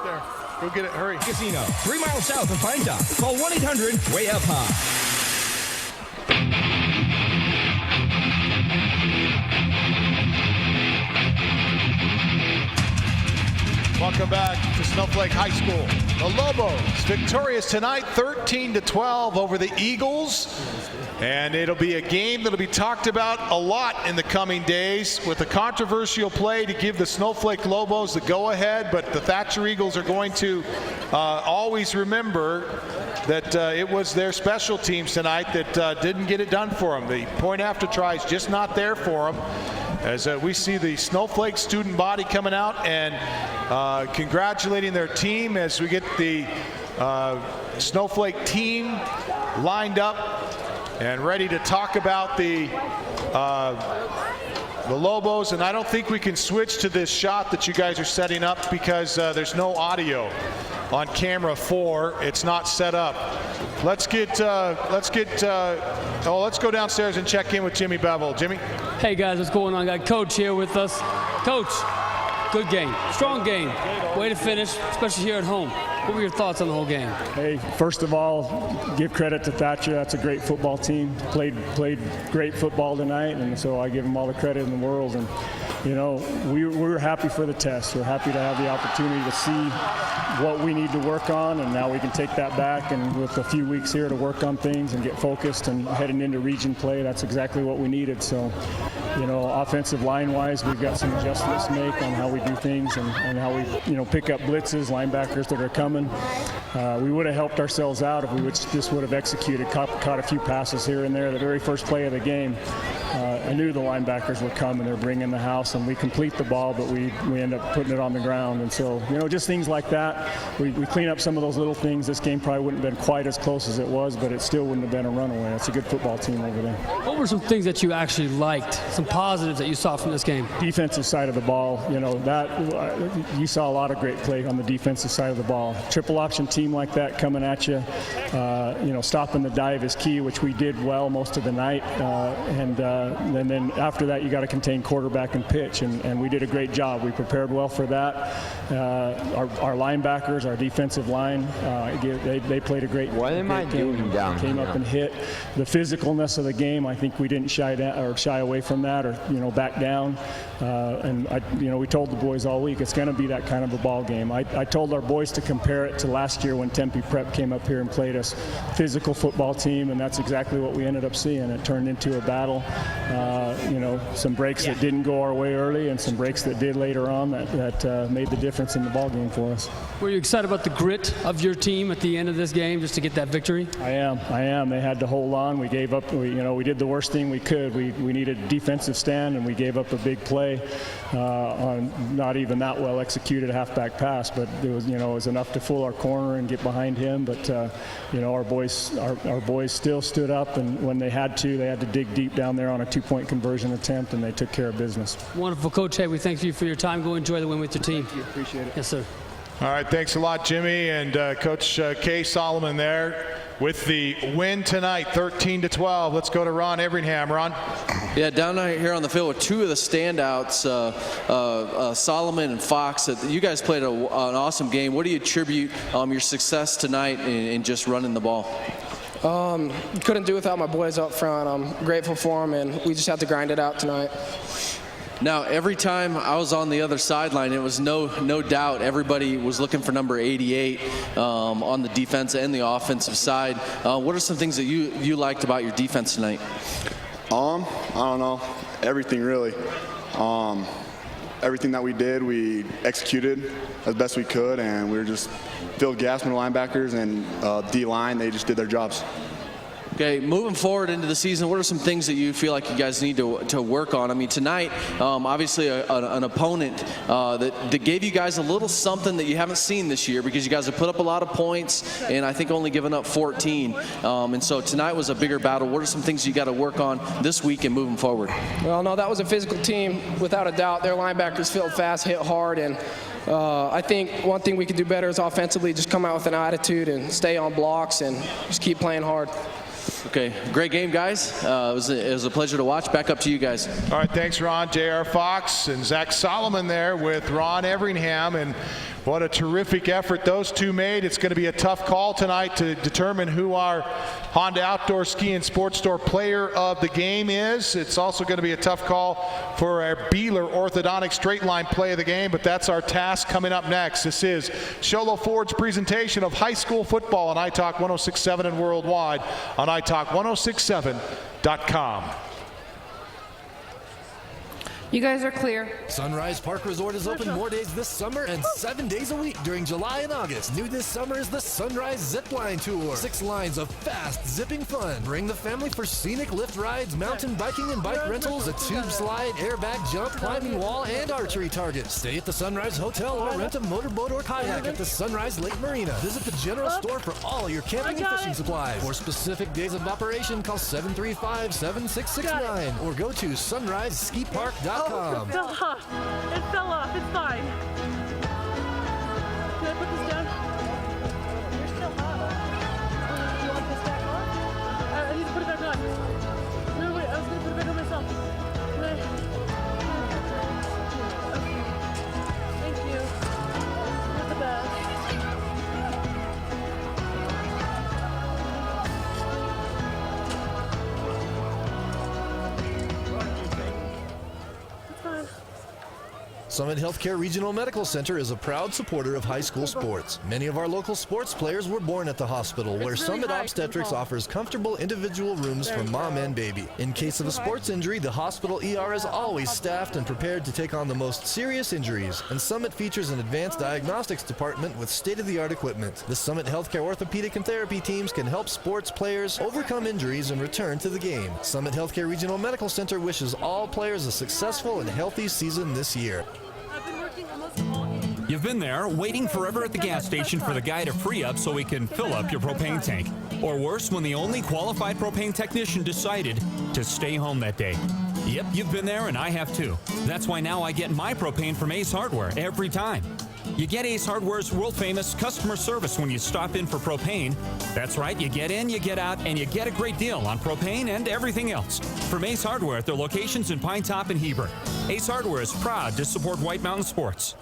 There. Go get it. Hurry. Casino, 3 miles south of Pine Top. Call 1-800-WAY-UP-HIGH. Welcome back to Snowflake High School. The Lobos victorious tonight, 13-12 over the Eagles. And it'll be a game that'll be talked about a lot in the coming days with a controversial play to give the Snowflake Lobos the go-ahead, but the Thatcher Eagles are going to always remember that it was their special teams tonight that didn't get it done for them. The point after try is just not there for them. As we see the Snowflake student body coming out and congratulating their team as we get the Snowflake team lined up and ready to talk about the Lobos. And I don't think we can switch to this shot that you guys are setting up because there's no audio on camera 4. It's not set up. Let's go downstairs and check in with Jimmy Bevel. Jimmy. Hey guys, what's going on? Got Coach here with us. Coach, good game, strong game, way to finish, especially here at home. What were your thoughts on the whole game? Hey, first of all, give credit to Thatcher. That's a great football team. Played great football tonight, and so I give them all the credit in the world. And you know, we're happy for the test. We're happy to have the opportunity to see what we need to work on, and now we can take that back and with a few weeks here to work on things and get focused and heading into region play, that's exactly what we needed. So, you know, offensive line-wise, we've got some adjustments to make on how we do things and how we, you know, pick up blitzes, linebackers that are coming. We would have helped ourselves out if we just would have executed, caught a few passes here and there. The very first play of the game, I knew the linebackers were coming. They're bringing the house, and we complete the ball, but we end up putting it on the ground. And so, you know, just things like that. We clean up some of those little things. This game probably wouldn't have been quite as close as it was, but it still wouldn't have been a runaway. It's a good football team over there. What were some things that you actually liked, some positives that you saw from this game? Defensive side of the ball, you know, that you saw a lot of great play on the defensive side of the ball. Triple option team like that coming at you, you know, stopping the dive is key, which we did well most of the night. And then after that, you got to contain quarterback and pitch, and we did a great job. We prepared well for that. Our linebackers, our defensive line, they played a great game. What am I doing down here? Came up and hit. The physicalness of the game, I think we didn't shy away from that or, you know, back down. You know, we told the boys all week it's going to be that kind of a ball game. I told our boys to compare it to last year when Tempe Prep came up here and played us. Physical football team, and that's exactly what we ended up seeing. It turned into a battle. You know, some breaks that didn't go our way early and some breaks that did later on that made the difference in the ball game for us. Were you excited about the grit of your team at the end of this game just to get that victory? I am. They had to hold on. We gave up. We did the worst thing we could. We needed a defensive stand, and we gave up a big play on not even that well executed halfback pass, but it was enough to fool our corner and get behind him. But you know, our boys still stood up, and when they had to dig deep down there on a 2-point conversion attempt, and they took care of business. Wonderful, Coach. Hey, we thank you for your time. Go enjoy the win with your team. Thank you. Appreciate it. Yes, sir. All right, thanks a lot, Jimmy, and Coach Kay Solomon there with the win tonight, 13-12. Let's go to Ron Everingham. Ron. Yeah, down here on the field with two of the standouts, Solomon and Fox. You guys played an awesome game. What do you attribute your success tonight in just running the ball? Couldn't do without my boys up front. I'm grateful for them, and we just have to grind it out tonight. Now, every time I was on the other sideline, it was no doubt everybody was looking for number 88 on the defense and the offensive side. What are some things that you liked about your defense tonight? I don't know. Everything, really. Everything that we did, we executed as best we could, and we were just filled gaps with linebackers and D-line. They just did their jobs. Okay, moving forward into the season, what are some things that you feel like you guys need to work on? I mean, tonight, obviously an opponent that gave you guys a little something that you haven't seen this year because you guys have put up a lot of points and I think only given up 14. And so tonight was a bigger battle. What are some things you got to work on this week and moving forward? Well, no, that was a physical team, without a doubt. Their linebackers filled fast, hit hard, and I think one thing we could do better is offensively just come out with an attitude and stay on blocks and just keep playing hard. Okay, great game, guys. It was a pleasure to watch. Back up to you guys. All right, thanks, Ron. J.R. Fox and Zach Solomon there with Ron Everingham, and what a terrific effort those two made. It's going to be a tough call tonight to determine who our Honda Outdoor Ski and Sports Store Player of the Game is. It's also going to be a tough call for our Beeler Orthodontic Straight Line Play of the Game, but that's our task coming up next. This is Sholo Ford's presentation of high school football on iTalk 106.7 and worldwide on iTalk1067.com. You guys are clear. Sunrise Park Resort is open more days this summer and 7 days a week during July and August. New this summer is the Sunrise Zip Line Tour. 6 lines of fast, zipping fun. Bring the family for scenic lift rides, mountain biking and bike rentals, a tube slide, airbag jump, climbing wall, and archery targets. Stay at the Sunrise Hotel or rent a motorboat or kayak at the Sunrise Lake Marina. Visit the general store for all your camping and fishing supplies. For specific days of operation, call 735-7669 or go to sunriseskipark.com. It fell off. It fell off. It's fine. Can I put this down? You're still hot. Do you want this back on? I need to put it back on. No, wait. I was going to put it back on myself. Can I? Okay. Thank you. You're the best. Summit Healthcare Regional Medical Center is a proud supporter of high school sports. Many of our local sports players were born at the hospital, where Summit Obstetrics offers comfortable individual rooms for mom and baby. In case of a sports injury, the hospital ER is always staffed and prepared to take on the most serious injuries, and Summit features an advanced diagnostics department with state-of-the-art equipment. The Summit Healthcare orthopedic and therapy teams can help sports players overcome injuries and return to the game. Summit Healthcare Regional Medical Center wishes all players a successful and healthy season this year. You've been there, waiting forever at the gas station for the guy to free up so he can fill up your propane tank. Or worse, when the only qualified propane technician decided to stay home that day. Yep, you've been there, and I have too. That's why now I get my propane from Ace Hardware every time. You get Ace Hardware's world-famous customer service when you stop in for propane. That's right, you get in, you get out, and you get a great deal on propane and everything else. From Ace Hardware at their locations in Pine Top and Heber. Ace Hardware is proud to support White Mountain Sports.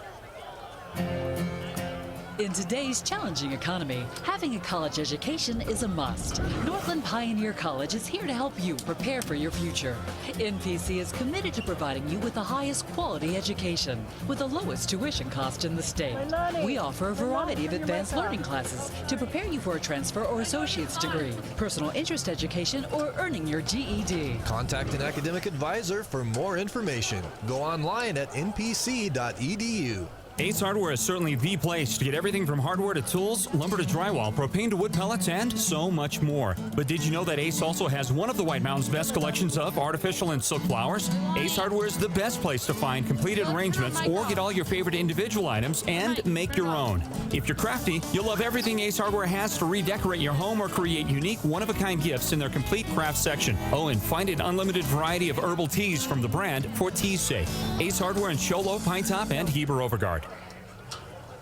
In today's challenging economy, having a college education is a must. Northland Pioneer College is here to help you prepare for your future. NPC is committed to providing you with the highest quality education with the lowest tuition cost in the state. We offer a variety of advanced learning classes to prepare you for a transfer or associate's degree, personal interest education, or earning your GED. Contact an academic advisor for more information. Go online at npc.edu. Ace Hardware is certainly the place to get everything from hardware to tools, lumber to drywall, propane to wood pellets, and so much more. But did you know that Ace also has one of the White Mountain's best collections of artificial and silk flowers? Ace Hardware is the best place to find completed arrangements or get all your favorite individual items and make your own. If you're crafty, you'll love everything Ace Hardware has to redecorate your home or create unique, one-of-a-kind gifts in their complete craft section. Oh, and find an unlimited variety of herbal teas from the brand for tea's sake. Ace Hardware in Sholo, Pine Top, and Heber Overgard.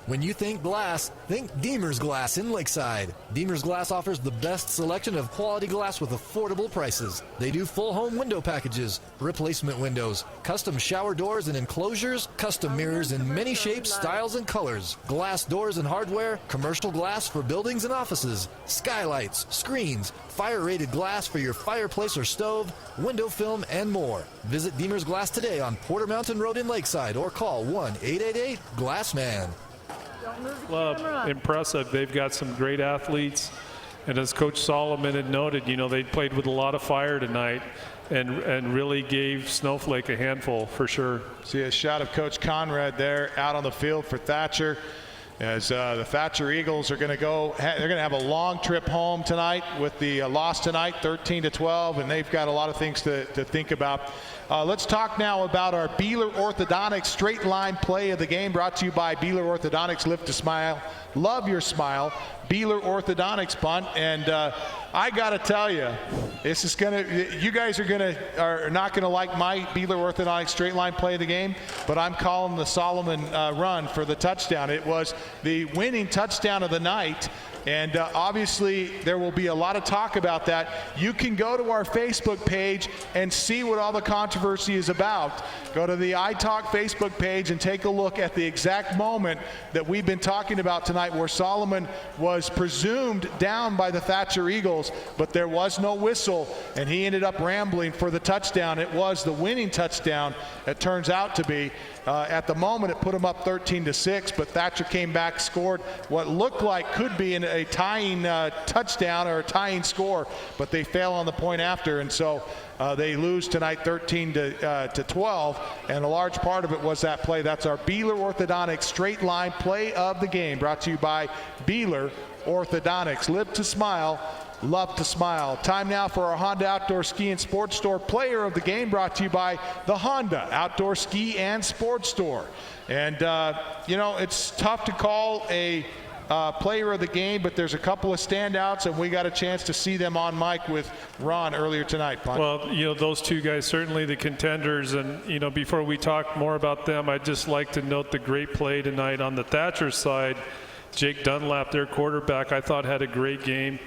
When you think glass, think Deemer's Glass in Lakeside. Deemer's Glass offers the best selection of quality glass with affordable prices. They do full home window packages, replacement windows, custom shower doors and enclosures, custom mirrors in many shapes, styles, and colors, glass doors and hardware, commercial glass for buildings and offices, skylights, screens, fire-rated glass for your fireplace or stove, window film, and more. Visit Deemer's Glass today on Porter Mountain Road in Lakeside or call 1-888-GLASSMAN. Well, impressive. They've got some great athletes. And as Coach Solomon had noted, you know, they played with a lot of fire tonight and really gave Snowflake a handful for sure. See a shot of Coach Conrad there out on the field for Thatcher. As the Thatcher Eagles are going to go, they're going to have a long trip home tonight with the loss tonight, 13-12, and they've got a lot of things to think about. Let's talk now about our Beeler Orthodontics Straight Line Play of the Game, brought to you by Beeler Orthodontics. Live to smile, love your smile. Beeler Orthodontics punt, and I got to tell you, this is you guys are not gonna like my Beeler Orthodontics Straight Line Play of the Game, but I'm calling the Solomon run for the touchdown. It was the winning touchdown of the night And obviously, there will be a lot of talk about that. You can go to our Facebook page and see what all the controversy is about. Go to the iTalk Facebook page and take a look at the exact moment that we've been talking about tonight, where Solomon was presumed down by the Thatcher Eagles, but there was no whistle, and he ended up rambling for the touchdown. It was the winning touchdown, it turns out to be. At the moment, it put him up 13-6, but Thatcher came back, scored what looked like could be a tying touchdown or a tying score, but they fail on the point after, and so they lose tonight 13-12, and a large part of it was that play. That's our Beeler Orthodontics straight line play of the game, brought to you by Beeler Orthodontics. Live to smile, love to smile. Time now for our Honda Outdoor Ski and Sports Store player of the game, brought to you by the Honda Outdoor Ski and Sports Store. And you know, it's tough to call a player of the game, but there's a couple of standouts, and we got a chance to see them on mic with Ron earlier tonight. Punt. Well, you know, those two guys, certainly the contenders, and, you know, before we talk more about them, I'd just like to note the great play tonight on the Thatcher side. Jake Dunlap, their quarterback, I thought had a great game.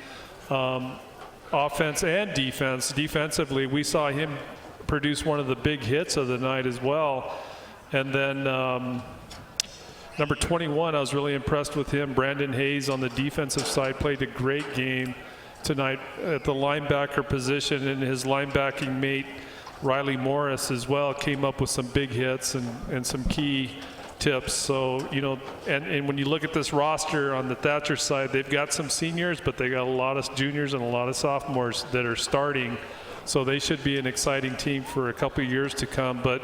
Offense and defense. Defensively, we saw him produce one of the big hits of the night as well. And then number 21, I was really impressed with him. Brandon Hayes on the defensive side played a great game tonight at the linebacker position, and his linebacking mate Riley Morris as well came up with some big hits and some key tips. So, you know, and when you look at this roster on the Thatcher side, they've got some seniors, but they got a lot of juniors and a lot of sophomores that are starting. So they should be an exciting team for a couple of years to come. But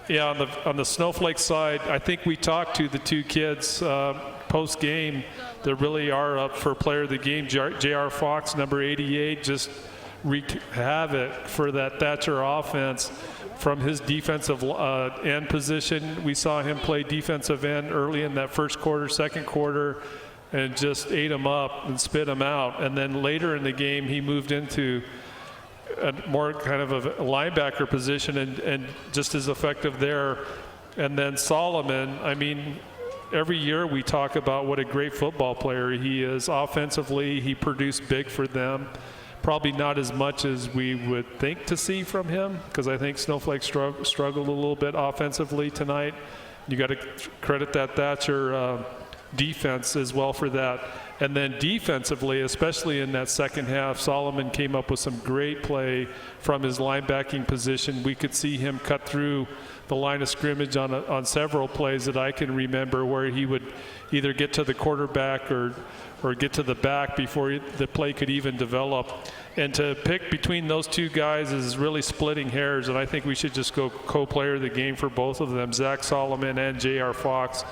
yeah, on the Snowflake side, I think we talked to the two kids post game that really are up for player of the game. J.R. Fox, number 88, just wreaked havoc for that Thatcher offense. From his defensive end position, we saw him play defensive end early in that first quarter, second quarter, and just ate him up and spit him out. And then later in the game, he moved into a more kind of a linebacker position and just as effective there. And then Solomon, I mean, every year we talk about what a great football player he is. Offensively, he produced big for them. Probably not as much as we would think to see from him, because I think Snowflake struggled a little bit offensively tonight. You got to credit that Thatcher defense as well for that. And then defensively, especially in that second half, Solomon came up with some great play from his linebacking position. We could see him cut through the line of scrimmage on several plays that I can remember, where he would either get to the quarterback or get to the back before the play could even develop. And to pick between those two guys is really splitting hairs, and I think we should just go co-player of the game for both of them. Zach Solomon and J.R. Fox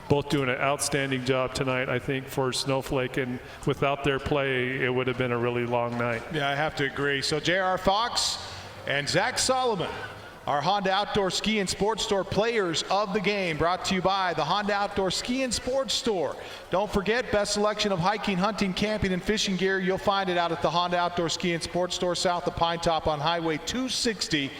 both doing an outstanding job tonight, I think, for Snowflake, and without their play, it would have been a really long night. Yeah, I have to agree. So J.R. Fox and Zach Solomon, our Honda Outdoor Ski and Sports Store players of the game, brought to you by the Honda Outdoor Ski and Sports Store. Don't forget, best selection of hiking, hunting, camping, and fishing gear. You'll find it out at the Honda Outdoor Ski and Sports Store south of Pine Top on Highway 260,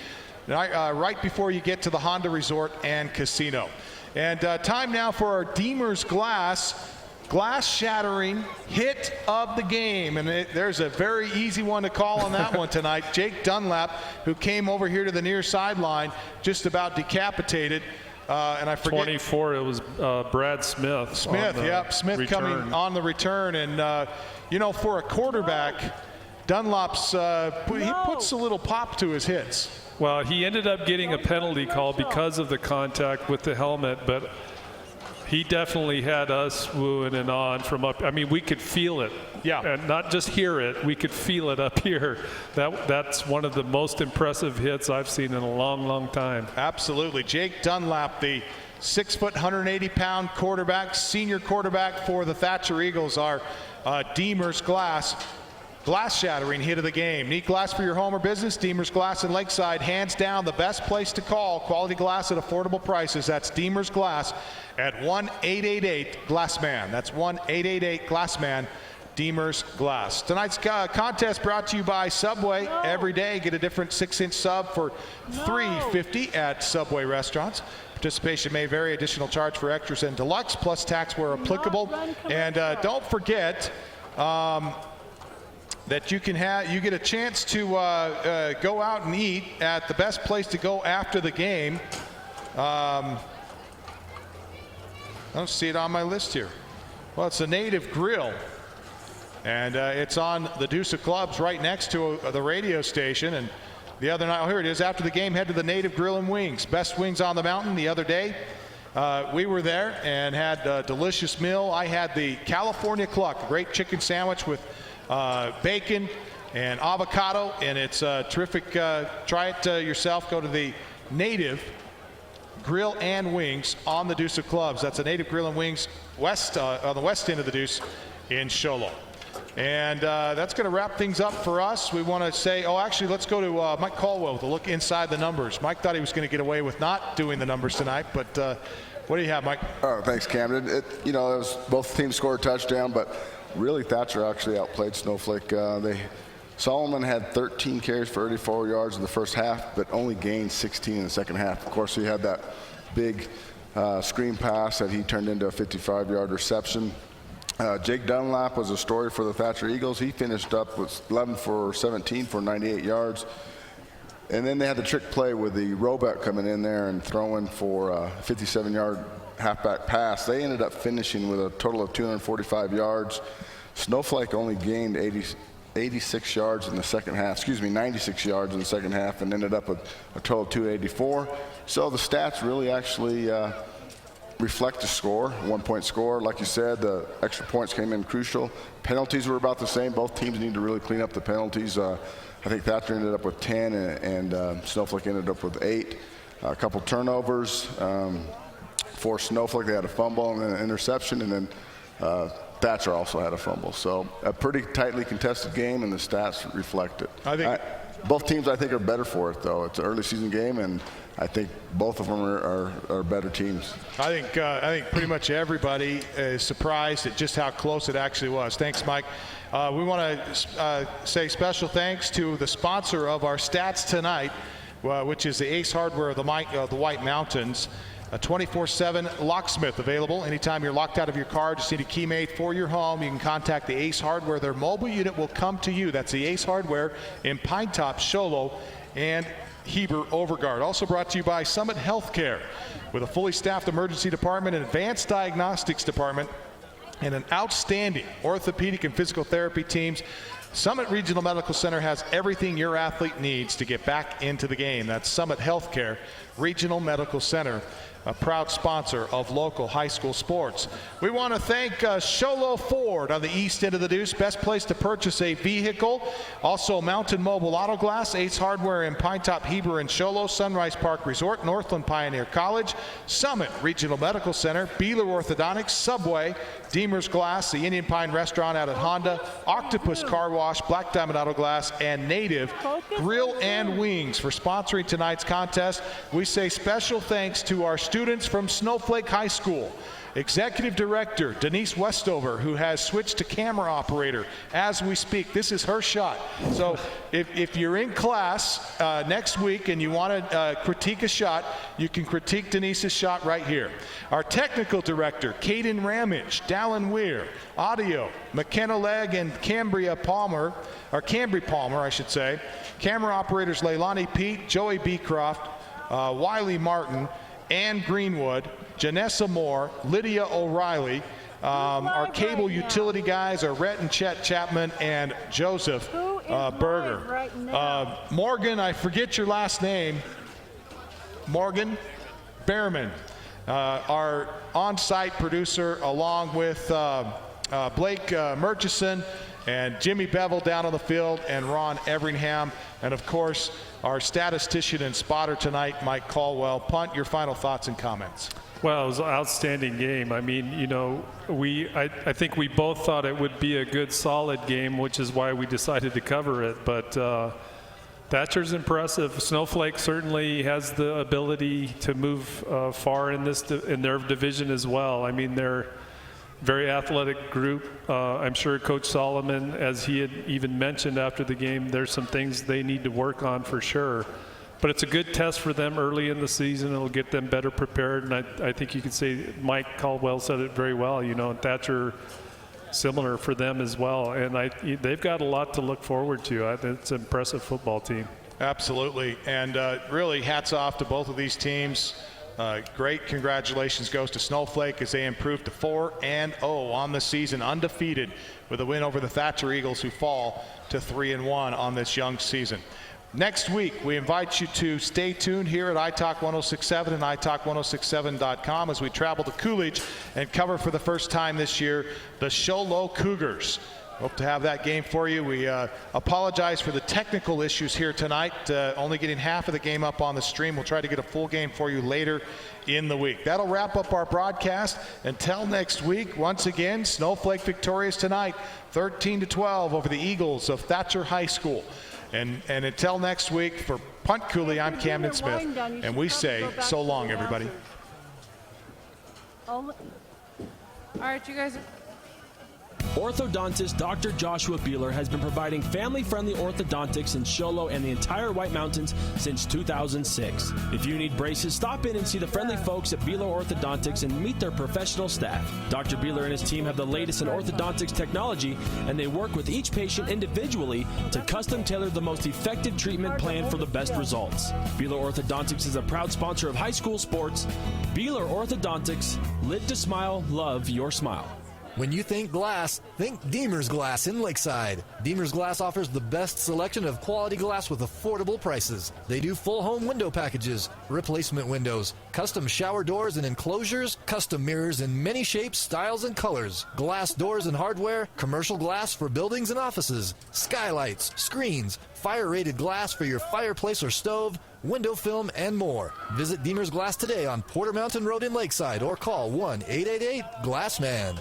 right before you get to the Honda Resort and Casino. And time now for our Deemer's glass-shattering hit of the game. And there's a very easy one to call on that one tonight. Jake Dunlap, who came over here to the near sideline, just about decapitated. And I forget. 24, it was Brad Smith. Smith return. Coming on the return. And, you know, for a quarterback, Dunlap's, he puts a little pop to his hits. Well, he ended up getting a penalty call because of the contact with the helmet, but he definitely had us wooing and on from up. I mean, we could feel it. Yeah. And not just hear it, we could feel it up here. That's one of the most impressive hits I've seen in a long, long time. Absolutely. Jake Dunlap, the 6 foot, 180-pound quarterback, senior quarterback for the Thatcher Eagles, our Deemer's glass-shattering hit of the game. Need glass for your home or business? Deemer's Glass in Lakeside, hands down the best place to call. Quality glass at affordable prices. That's Deemer's Glass at 1-888-GLASSMAN. That's 1-888-GLASSMAN. Deemer's Glass. Tonight's contest brought to you by Subway. Every day, get a different 6-inch sub for $3.50 at Subway restaurants. Participation may vary. Additional charge for extras and deluxe, plus tax where applicable. And don't forget that you get a chance to go out and eat at the best place to go after the game. I don't see it on my list here. Well, it's the Native Grill, and it's on the Deuce of Clubs right next to the radio station. And the other night, oh, here it is. After the game, head to the Native Grill and Wings. Best wings on the mountain. The other day, we were there and had a delicious meal. I had the California Cluck, a great chicken sandwich with bacon and avocado, and it's terrific. Try it yourself. Go to the Native Grill and Wings on the Deuce of Clubs. That's a Native Grill and Wings west on the west end of the Deuce in Show Low. And that's going to wrap things up for us. We want to say, actually, let's go to Mike Caldwell with a look inside the numbers. Mike thought he was going to get away with not doing the numbers tonight, but what do you have, Mike? Oh, thanks, Camden. It was both teams scored a touchdown, but really Thatcher actually outplayed Snowflake. Solomon had 13 carries for 84 yards in the first half, but only gained 16 in the second half. Of course, he had that big screen pass that he turned into a 55-yard reception. Jake Dunlap was a story for the Thatcher Eagles. He finished up with 11 for 17 for 98 yards. And then they had the trick play with the Roebuck coming in there and throwing for a 57-yard halfback pass. They ended up finishing with a total of 245 yards. Snowflake only gained 86 yards in the second half, 96 yards in the second half, and ended up with a total of 284. So the stats really actually reflect the score, 1-point score. Like you said, the extra points came in crucial. Penalties were about the same. Both teams need to really clean up the penalties. I think Thatcher ended up with 10 and Snowflake ended up with 8. A couple turnovers. For Snowflake, they had a fumble and an interception, and then Thatcher also had a fumble. So a pretty tightly contested game, and the stats reflect it. I think both teams, I think, are better for it, though. It's an early season game, and I think both of them are better teams. I think pretty much everybody is surprised at just how close it actually was. Thanks, Mike. We want to say special thanks to the sponsor of our stats tonight, which is the Ace Hardware of the White Mountains. A 24/7 locksmith available. Anytime you're locked out of your car, just need a key made for your home, you can contact the Ace Hardware. Their mobile unit will come to you. That's the Ace Hardware in Pine Top, Show Low, and Heber Overguard. Also brought to you by Summit Healthcare, with a fully staffed emergency department, an advanced diagnostics department, and an outstanding orthopedic and physical therapy teams. Summit Regional Medical Center has everything your athlete needs to get back into the game. That's Summit Healthcare Regional Medical Center, a proud sponsor of local high school sports. We want to thank Show Low Ford on the east end of the Deuce, best place to purchase a vehicle. Also Mountain Mobile Auto Glass, Ace Hardware in Pine Top, Heber, and Show Low, Sunrise Park Resort, Northland Pioneer College, Summit Regional Medical Center, Beeler Orthodontics, Subway, Deemer's Glass, the Indian Pine Restaurant out at Honda, Octopus Car Wash, Black Diamond Auto Glass, and Native Grill and Wings for sponsoring tonight's contest. We say special thanks to our students from Snowflake High School. Executive Director Denise Westover, who has switched to camera operator as we speak. This is her shot. So if you're in class next week and you want to critique a shot, you can critique Denise's shot right here. Our Technical Director, Caden Ramage, Dallin Weir. Audio, McKenna Legg and Cambry Palmer, I should say. Camera operators, Leilani Pete, Joey Beecroft, Wiley Martin, Ann Greenwood, Janessa Moore, Lydia O'Reilly. Our cable utility guys are Rhett and Chet Chapman and Joseph Berger. Morgan, I forget your last name. Morgan Behrman, our on-site producer, along with Blake Murchison and Jimmy Bevel down on the field, and Ron Everingham, and of course our statistician and spotter tonight, Mike Caldwell. Punt, your final thoughts and comments. Well, it was an outstanding game. I mean, you know, I think we both thought it would be a good, solid game, which is why we decided to cover it. But Thatcher's impressive. Snowflake certainly has the ability to move far in their division as well. I mean, very athletic group. I'm sure Coach Solomon, as he had even mentioned after the game, there's some things they need to work on for sure. But it's a good test for them early in the season. It'll get them better prepared. And I think you could say Mike Caldwell said it very well, and Thatcher, similar for them as well. And they've got a lot to look forward to. It's an impressive football team. Absolutely. And really hats off to both of these teams. Great congratulations goes to Snowflake as they improved to 4-0 on the season, undefeated, with a win over the Thatcher Eagles, who fall to 3-1 on this young season. Next week, we invite you to stay tuned here at iTalk 1067 and iTalk1067.com as we travel to Coolidge and cover for the first time this year the Show Low Cougars. Hope to have that game for you. We apologize for the technical issues here tonight, only getting half of the game up on the stream. We'll try to get a full game for you later in the week. That'll wrap up our broadcast. Until next week, once again, Snowflake victorious tonight, 13-12 over the Eagles of Thatcher High School. And until next week, for Punt Cooley, I'm Camden Smith, and we say so long, everybody. All right, you guys. Orthodontist Dr. Joshua Beeler has been providing family-friendly orthodontics in Show Low and the entire White Mountains since 2006. If you need braces, stop in and see the friendly folks at Beeler Orthodontics and meet their professional staff. Dr. Beeler and his team have the latest in orthodontics technology, and they work with each patient individually to custom tailor the most effective treatment plan for the best results. Beeler Orthodontics is a proud sponsor of high school sports. Beeler Orthodontics, live to smile, love your smile. When you think glass, think Deemer's Glass in Lakeside. Deemer's Glass offers the best selection of quality glass with affordable prices. They do full home window packages, replacement windows, custom shower doors and enclosures, custom mirrors in many shapes, styles, and colors, glass doors and hardware, commercial glass for buildings and offices, skylights, screens, fire-rated glass for your fireplace or stove, window film, and more. Visit Deemer's Glass today on Porter Mountain Road in Lakeside or call 1-888-GLASSMAN.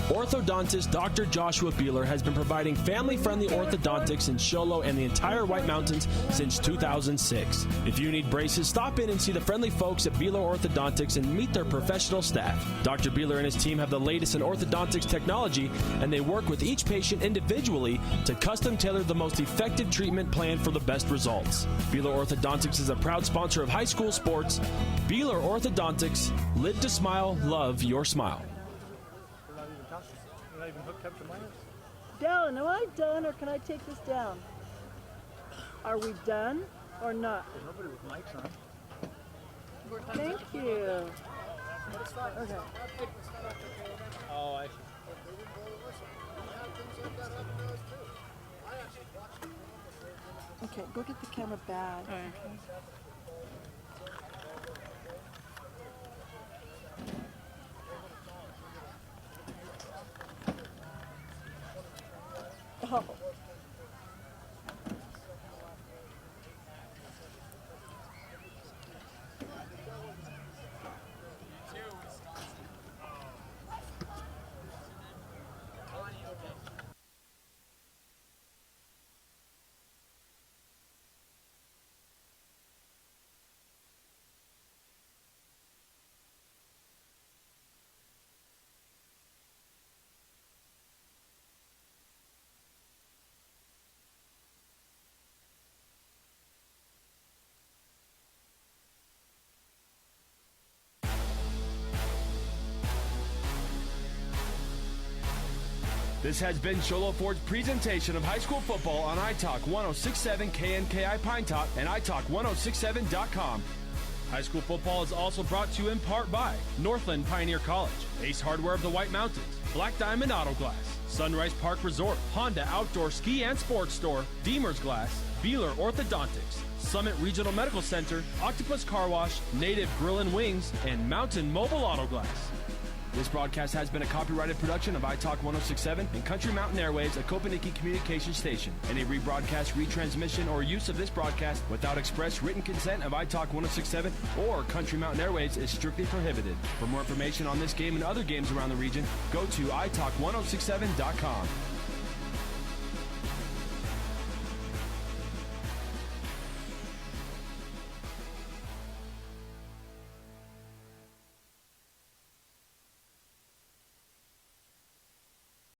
Orthodontist Dr. Joshua Beeler has been providing family-friendly orthodontics in Show Low and the entire White Mountains since 2006. If you need braces, stop in and see the friendly folks at Beeler Orthodontics and meet their professional staff. Dr. Beeler and his team have the latest in orthodontics technology, and they work with each patient individually to custom tailor the most effective treatment plan for the best results. Beeler Orthodontics is a proud sponsor of high school sports. Beeler Orthodontics, live to smile, love your smile. Dallin, am I done or can I take this down? Are we done or not? There's nobody with mics on. Thank you. Okay. Oh, I see. Okay, go get the camera bag. All right. Oh. This has been Show Low Ford's presentation of high school football on iTalk 1067 KNKI Pine Top and iTalk1067.com. High school football is also brought to you in part by Northland Pioneer College, Ace Hardware of the White Mountains, Black Diamond Auto Glass, Sunrise Park Resort, Honda Outdoor Ski and Sports Store, Deemer's Glass, Beeler Orthodontics, Summit Regional Medical Center, Octopus Car Wash, Native Grill and Wings, and Mountain Mobile Auto Glass. This broadcast has been a copyrighted production of iTalk 1067 and Country Mountain Airwaves, a Kopeniki communication station. Any rebroadcast, retransmission, or use of this broadcast without express written consent of iTalk 1067 or Country Mountain Airwaves is strictly prohibited. For more information on this game and other games around the region, go to iTalk1067.com.